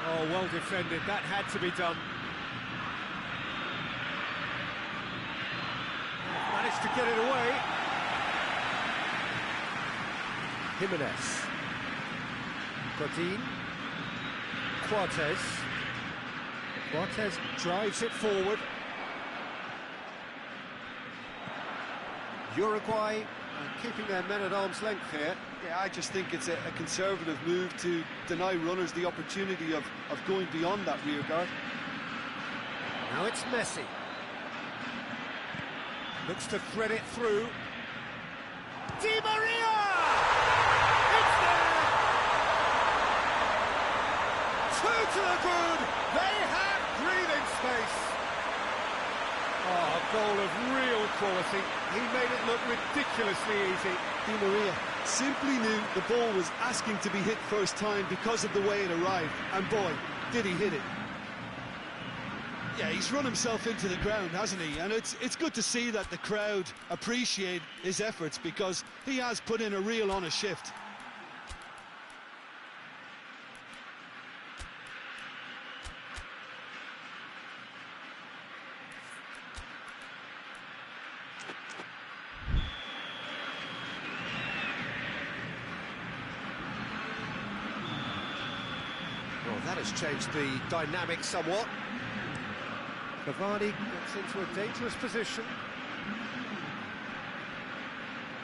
Oh, well defended, that had to be done. Managed to get it away. Jimenez, Godin, Cortez drives it forward. Uruguay keeping their men at arm's length here. Yeah, I just think it's a conservative move to deny runners the opportunity of going beyond that rear guard. Now it's Messi. Looks to thread it through. Di Maria! It's there! 2 to the good! They have breathing space! Oh, a goal of real quality. He made it look ridiculously easy. Di Maria simply knew the ball was asking to be hit first time because of the way it arrived. And boy, did he hit it. Yeah, he's run himself into the ground, hasn't he? And it's good to see that the crowd appreciate his efforts because he has put in a real honest shift. Well, that has changed the dynamic somewhat. Cavani gets into a dangerous position.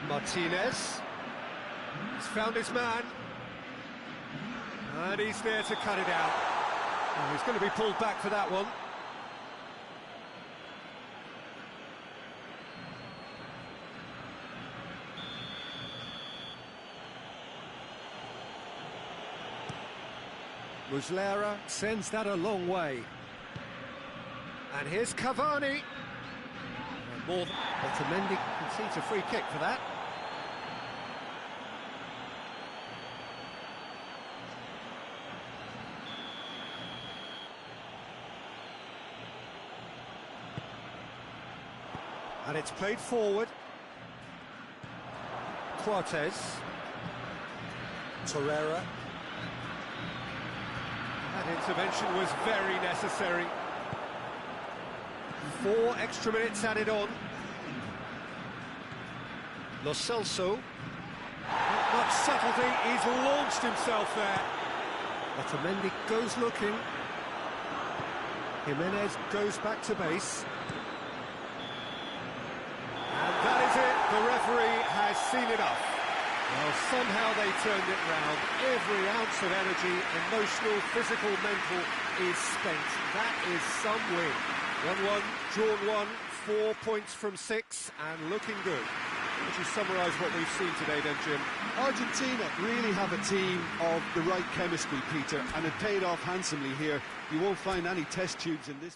Martinez has found his man. And he's there to cut it out. Oh, he's going to be pulled back for that one. Muslera sends that a long way. And here's Cavani. And more than Otamendi concedes a free kick for that. And it's played forward. Cortez. Torreira. That intervention was very necessary. 4 extra minutes added on. Lo Celso. Not much subtlety, he's launched himself there. Otamendi goes looking. Jimenez goes back to base. And that is it, the referee has seen enough. Well, somehow they turned it round. Every ounce of energy, emotional, physical, mental, is spent. That is some win. 1-1, drawn 1, 4 points from 6, and looking good. Would you summarise what we've seen today then, Jim? Argentina really have a team of the right chemistry, Peter, and it paid off handsomely here. You won't find any test tubes in this.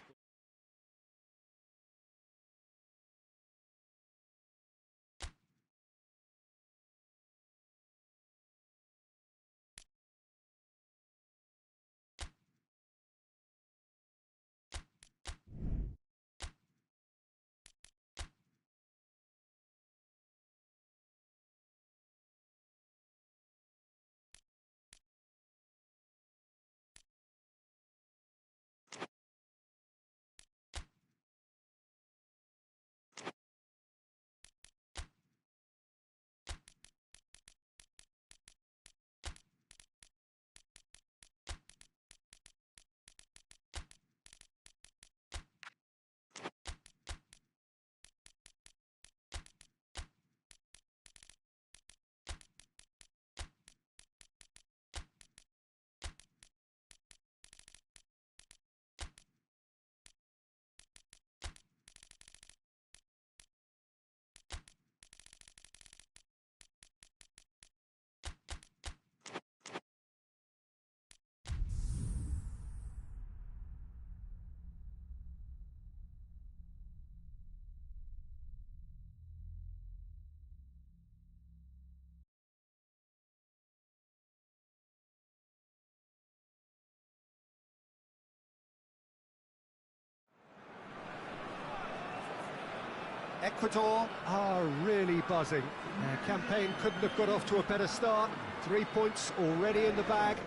Ecuador are really buzzing. Their campaign couldn't have got off to a better start. 3 points already in the bag.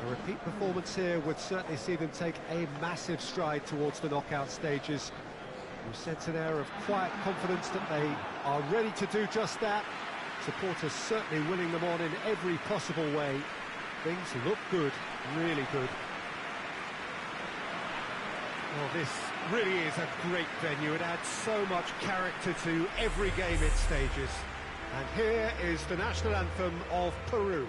A repeat performance here would certainly see them take a massive stride towards the knockout stages. You sense an air of quiet confidence that they are ready to do just that. Supporters certainly winning them on in every possible way. Things look good, really good. Well, this really is a great venue. It adds so much character to every game it stages. And here is the national anthem of Peru.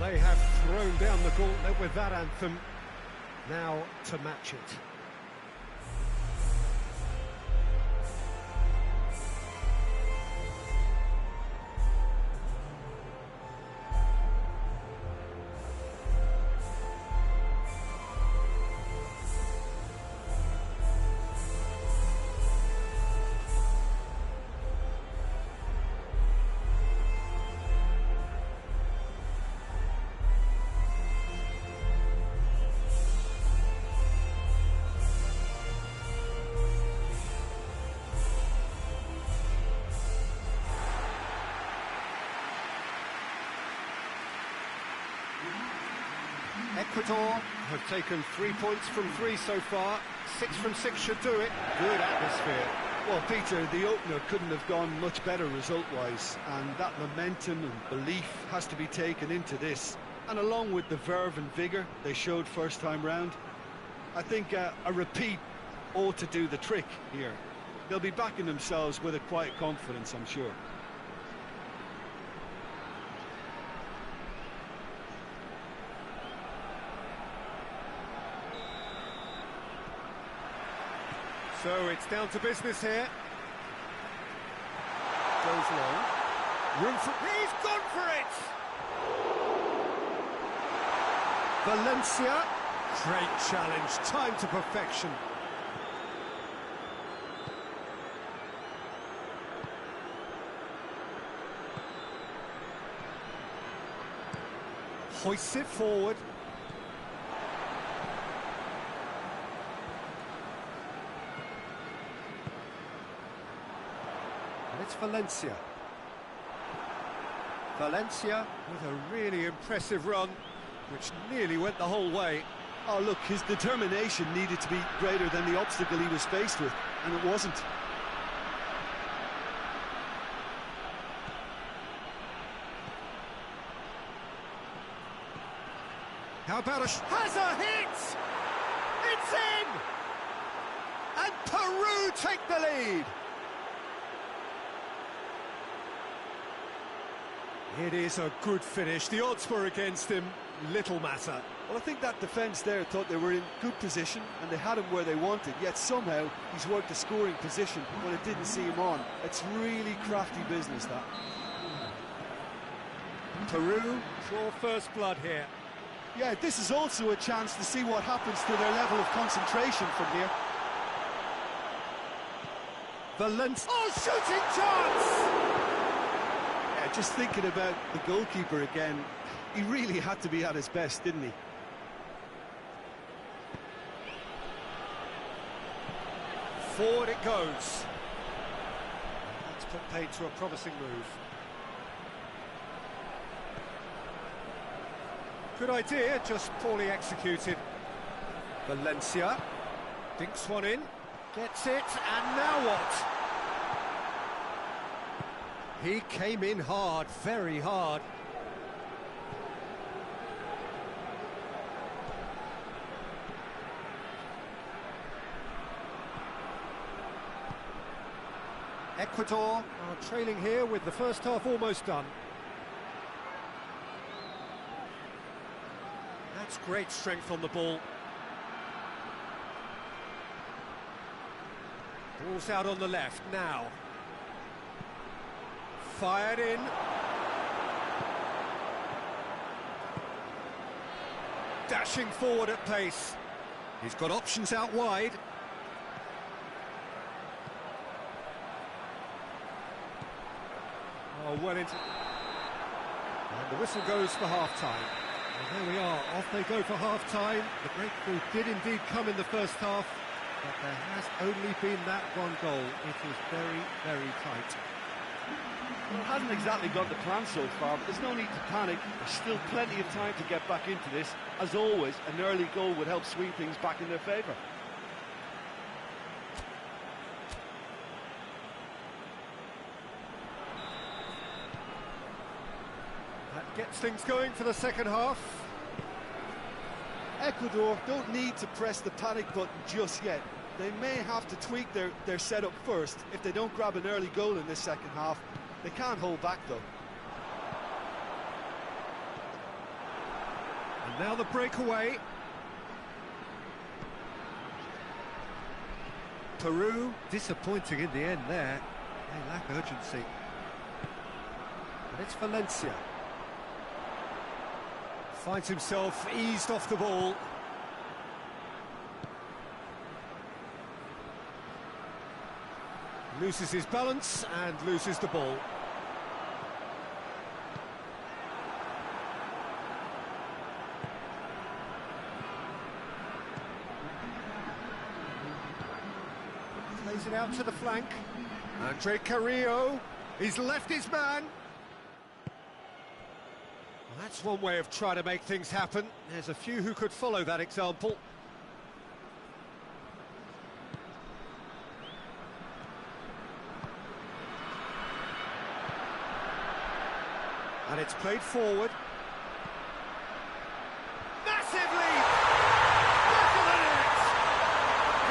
They have thrown down the gauntlet with that anthem. Now to match it. Ecuador have taken 3 points from 3 so far. 6 from 6 should do it. Good atmosphere. Well, Peter, the opener couldn't have gone much better result-wise, and that momentum and belief has to be taken into this. And along with the verve and vigour they showed first time round, I think a repeat ought to do the trick here. They'll be backing themselves with a quiet confidence, I'm sure. So it's down to business here. Goes long. Room for... He's gone for it! Valencia. Great challenge. Time to perfection. hoists it forward. And it's Valencia. Valencia with a really impressive run, which nearly went the whole way. Oh, look, his determination needed to be greater than the obstacle he was faced with, and it wasn't. How about has a hit! It's in! And Peru take the lead! It is a good finish. The odds were against him, little matter. Well, I think that defence there thought they were in good position and they had him where they wanted, yet somehow he's worked a scoring position when it didn't see him on. It's really crafty business, that. Peru draw first blood here. Yeah, this is also a chance to see what happens to their level of concentration from here. Valencia. Oh, shooting chance! Yeah, just thinking about the goalkeeper again, he really had to be at his best, didn't he? Forward it goes. That's put paid to a promising move. Good idea, just poorly executed. Valencia dinks one in, gets it, and now what? He came in hard, very hard. Ecuador are trailing here with the first half almost done. That's great strength on the ball. Ball's out on the left now. Fired in. Dashing forward at pace. He's got options out wide. Oh, well into... And the whistle goes for half-time. And there we are, off they go for half-time. The breakthrough did indeed come in the first half, but there has only been that one goal. It is very, very tight. Well, it hasn't exactly gone to plan so far, but there's no need to panic. There's still plenty of time to get back into this. As always, an early goal would help swing things back in their favour. That gets things going for the second half. Ecuador don't need to press the panic button just yet. They may have to tweak their setup first. If they don't grab an early goal in this second half, they can't hold back though. And now the breakaway. Peru disappointing in the end there. They lack urgency. And it's Valencia. Finds himself eased off the ball. Loses his balance and loses the ball. Plays it out to the flank. Andre Carrillo, he's left his man. Well, that's one way of trying to make things happen. There's a few who could follow that example. And it's played forward. Massive lead! Back of the net!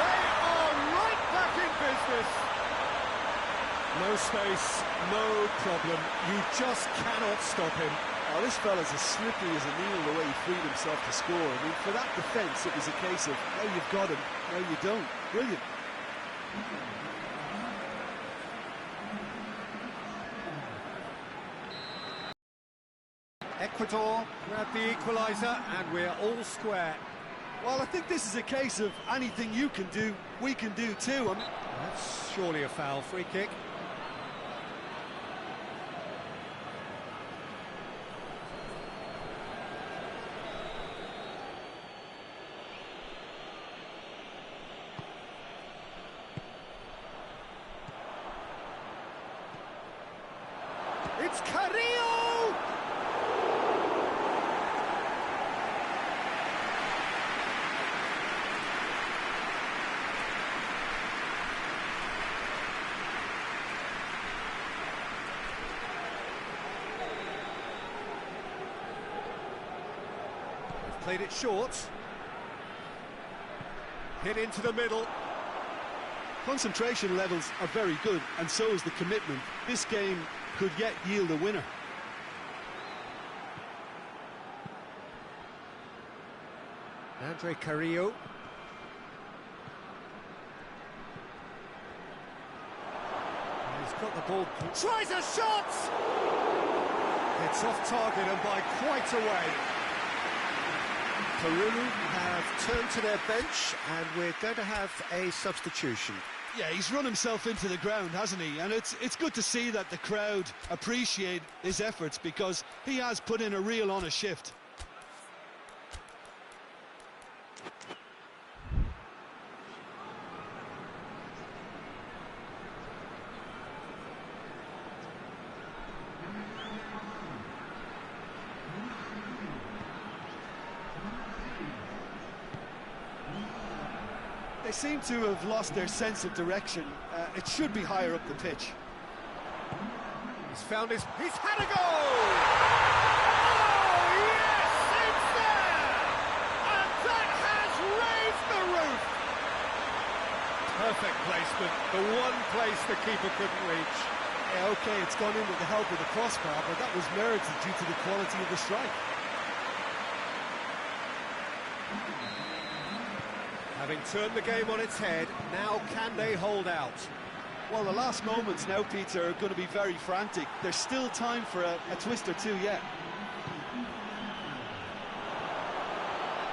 They are right back in business. No space, no problem. You just cannot stop him. Oh, this fella's as slippery as a needle the way he freed himself to score. I mean, for that defence, it was a case of, now you've got him, now you don't. Brilliant. Ecuador grab the equaliser and we're all square. Well, I think this is a case of anything you can do, we can do too. I mean, that's surely a foul. Free kick. Played it short. Hit into the middle. Concentration levels are very good, and so is the commitment. This game could yet yield a winner. Andre Carrillo. He's got the ball. Tries a shot! It's off target and by quite a way. Peru have turned to their bench, and we're going to have a substitution. Yeah, he's run himself into the ground, hasn't he? And it's good to see that the crowd appreciate his efforts, because he has put in a real honest shift. They seem to have lost their sense of direction. It should be higher up the pitch. He's had a goal! Oh, yes, it's there! And that has raised the roof! Perfect placement, the one place the keeper couldn't reach. Yeah, okay, it's gone in with the help of the crossbar, but that was merited due to the quality of the strike. Having turned the game on its head, now can they hold out? Well, the last moments now, Peter, are going to be very frantic. There's still time for a twist or two yet.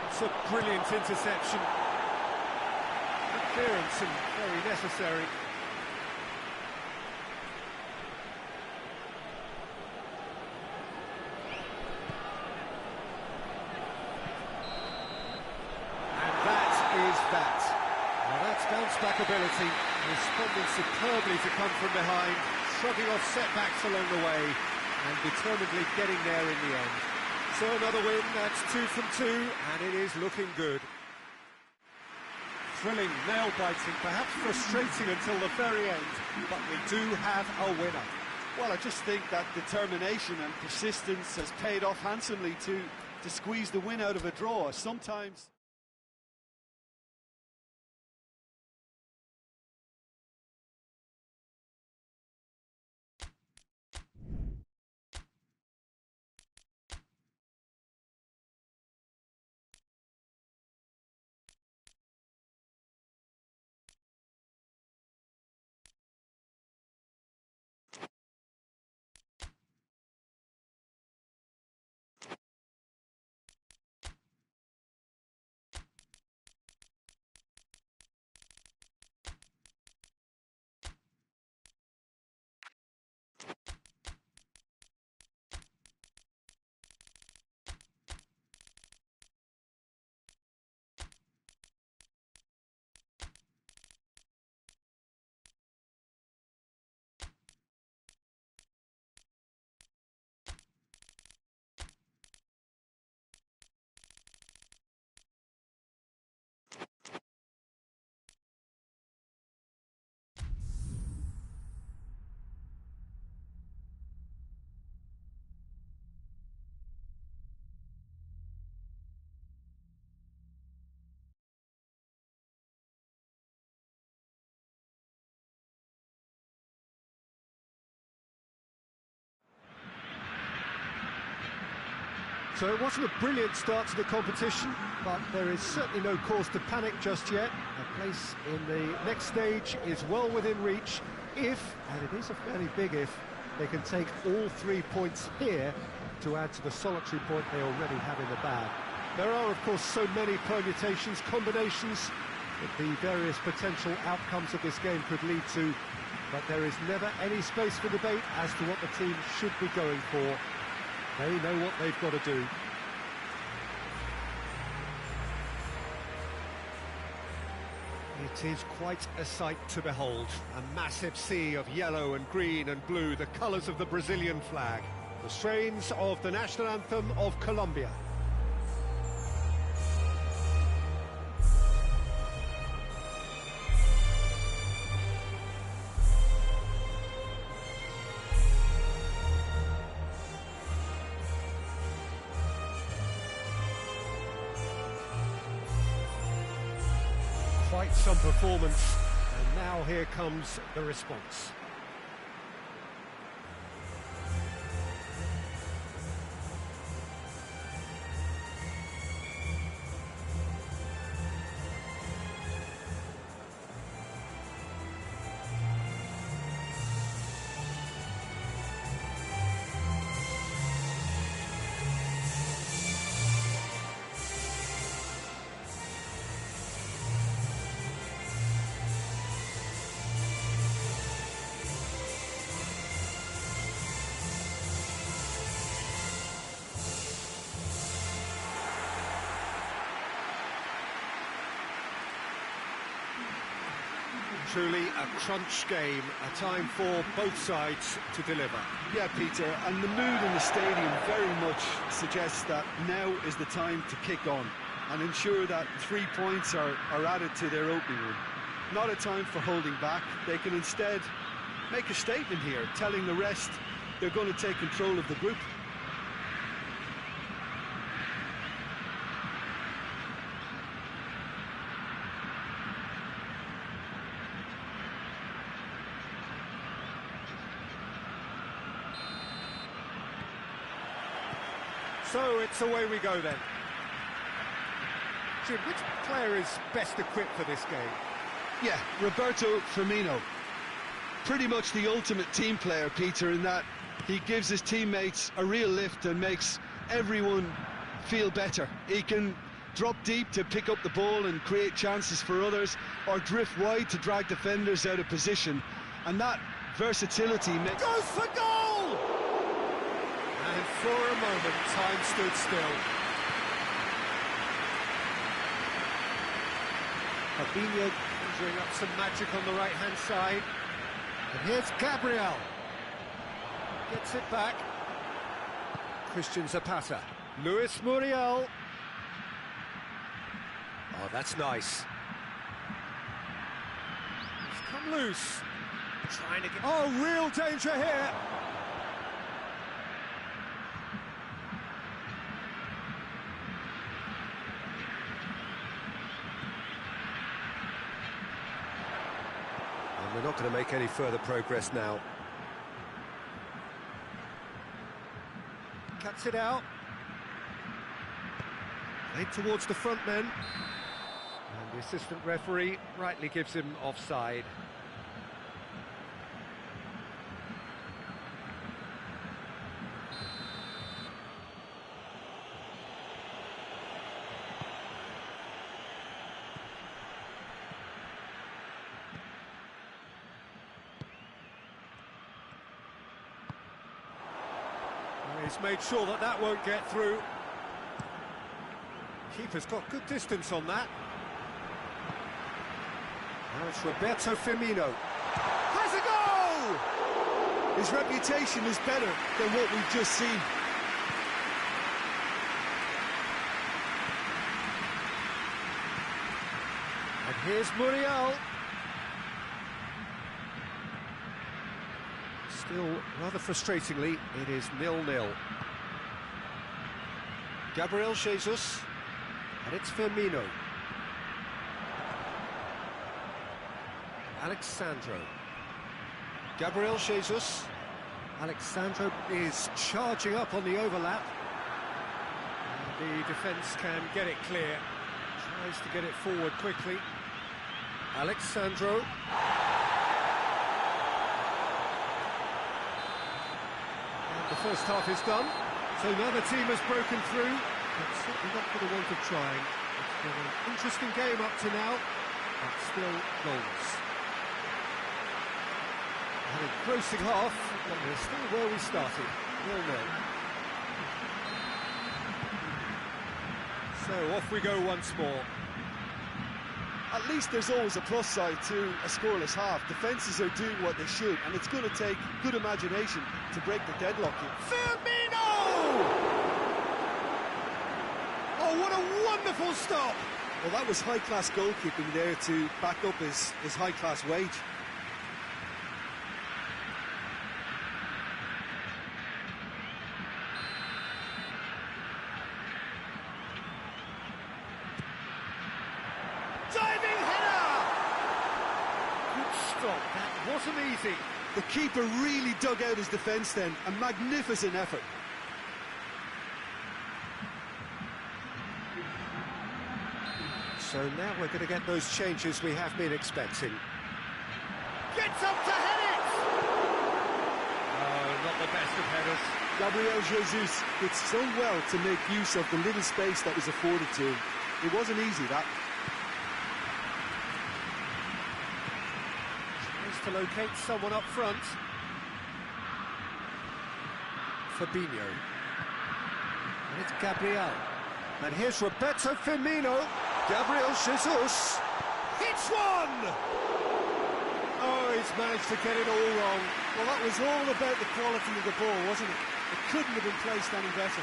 It's a brilliant interception. Good clearance and very necessary. Bounce-back ability, responding superbly to come from behind, shrugging off setbacks along the way, and determinedly getting there in the end. So another win, that's 2 from 2, and it is looking good. Thrilling, nail-biting, perhaps frustrating until the very end, but we do have a winner. Well, I just think that determination and persistence has paid off handsomely to squeeze the win out of a draw. Sometimes... So it wasn't a brilliant start to the competition, but there is certainly no cause to panic just yet. A place in the next stage is well within reach if, and it is a fairly big if, they can take all 3 points here to add to the solitary point they already have in the bag. There are, of course, so many permutations, combinations that the various potential outcomes of this game could lead to, but there is never any space for debate as to what the team should be going for. They know what they've got to do. It is quite a sight to behold. A massive sea of yellow and green and blue, the colours of the Brazilian flag. The strains of the national anthem of Colombia. quite some performance, and now here comes the response. Truly a crunch game, a time for both sides to deliver. Yeah, Peter, and the mood in the stadium very much suggests that now is the time to kick on and ensure that 3 points are added to their opening run. Not a time for holding back. They can instead make a statement here, telling the rest they're going to take control of the group. So it's away we go then. Jim, which player is best equipped for this game? Yeah, Roberto Firmino. Pretty much the ultimate team player, Peter, in that he gives his teammates a real lift and makes everyone feel better. He can drop deep to pick up the ball and create chances for others, or drift wide to drag defenders out of position. And that versatility makes... Goes for goal! And for a moment, time stood still. Fabinho conjuring up some magic on the right-hand side. And here's Gabriel. Gets it back. Christian Zapata. Luis Muriel. Oh, that's nice. He's come loose. Trying to get... Oh, real danger here. And we're not going to make any further progress now. Cuts it out. Played towards the front men. And the assistant referee rightly gives him offside. He's made sure that that won't get through. Keeper's got good distance on that. Now it's Roberto Firmino. Has a goal! His reputation is better than what we've just seen. And here's Muriel. Still, rather frustratingly, it is 0-0. Gabriel Jesus, and it's Firmino. Alexandro. Gabriel Jesus. Alexandro is charging up on the overlap. And the defence can get it clear. Tries to get it forward quickly. Alexandro. The first half is done, so now the team has broken through, but certainly not for the want of trying. It's been an interesting game up to now, but still goals. An engrossing half, but we're still where we started, 0-0. So off we go once more. At least there's always a plus side to a scoreless half. Defences are doing what they should, and it's going to take good imagination to break the deadlock here. Firmino! Oh, what a wonderful stop! Well, that was high-class goalkeeping there to back up his high-class wage. Diving header! Well, that wasn't easy. The keeper really dug out his defence then. A magnificent effort. So now we're going to get those changes we have been expecting. Gets up to head it! Oh, not the best of headers. Gabriel Jesus did so well to make use of the little space that was afforded to him. It wasn't easy, that. Tries to locate someone up front. Fabinho. And it's Gabriel. And here's Roberto Firmino. Gabriel Jesus hits one! Oh, he's managed to get it all wrong. Well, that was all about the quality of the ball, wasn't it? It couldn't have been placed any better.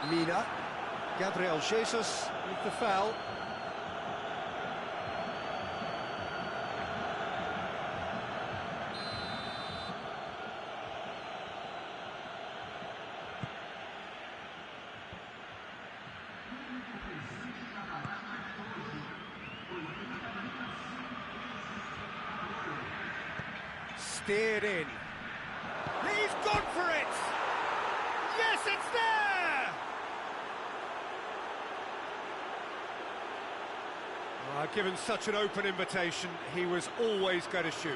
Mina. Gabriel Jesus with the foul. Steered in. He's gone for it! Yes, it's there! Given such an open invitation, he was always going to shoot.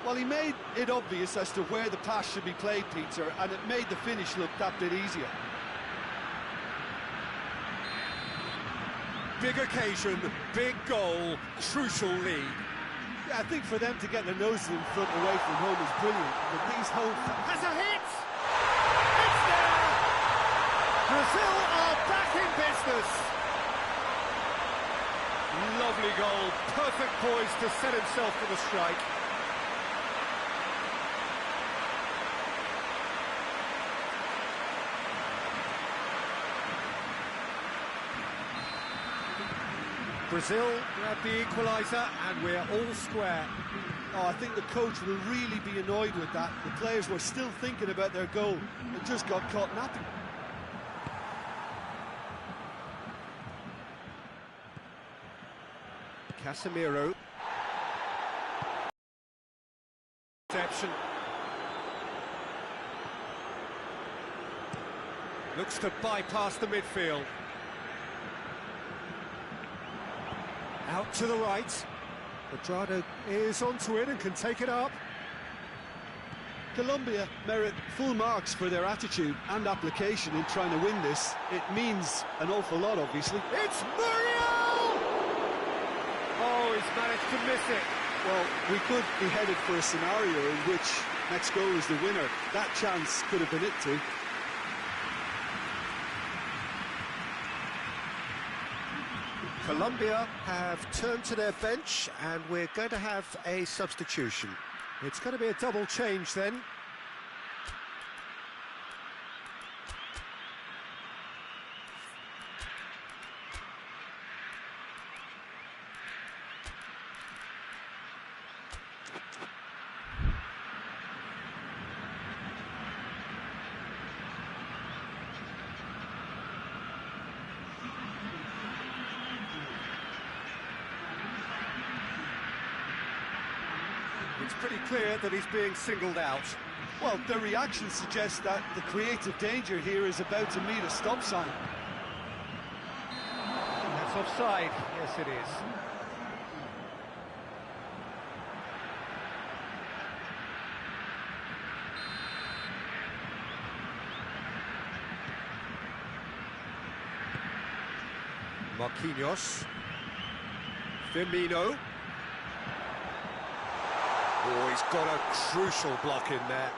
Well, he made it obvious as to where the pass should be played, Peter, and it made the finish look that bit easier. Big occasion, big goal, crucial lead. Yeah, I think for them to get their noses in front away from home is brilliant, but these home... Has a hit! It's there! Brazil are back in business! Lovely goal, perfect poise to set himself for the strike. Brazil grab the equaliser and we're all square. Oh, I think the coach will really be annoyed with that. The players were still thinking about their goal and just got caught napping. Casemiro. Reception. Looks to bypass the midfield. Out to the right. Pedrado is onto it and can take it up. Colombia merit full marks for their attitude and application in trying to win this. It means an awful lot, obviously. It's Muriel! Oh, he's managed to miss it. Well, we could be headed for a scenario in which next goal is the winner. That chance could have been it too. Colombia have turned to their bench and we're going to have a substitution. It's going to be a double change then. It's pretty clear that he's being singled out. Well, the reaction suggests that the creative danger here is about to meet a stop sign. That's offside. Yes, it is. Marquinhos. Firmino. Oh, he's got a crucial block in there.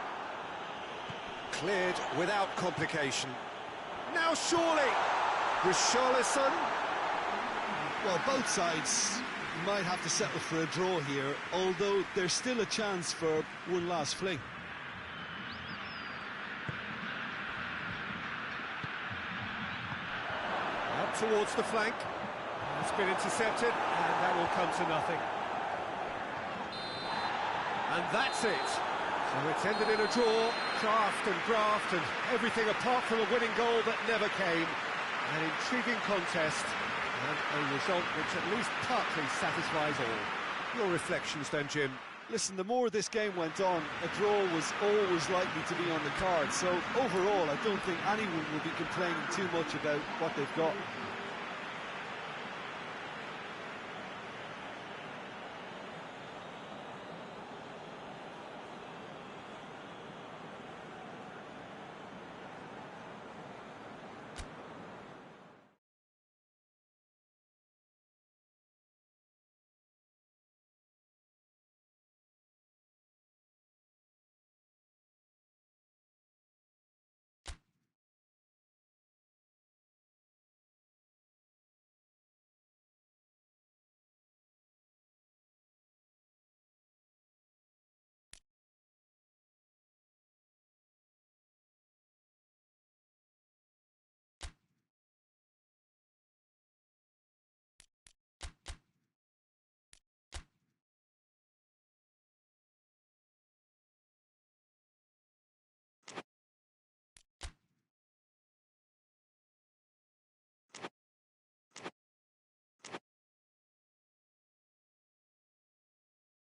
Cleared without complication. Now surely, Richarlison. Well, both sides might have to settle for a draw here, although there's still a chance for one last fling. Up towards the flank. It's been intercepted, and that will come to nothing. And that's it. So it's ended in a draw, draft and everything apart from a winning goal that never came. An intriguing contest and a result which at least partly satisfies all. Your reflections then, Jim? Listen, the more this game went on, a draw was always likely to be on the card. So overall, I don't think anyone will be complaining too much about what they've got.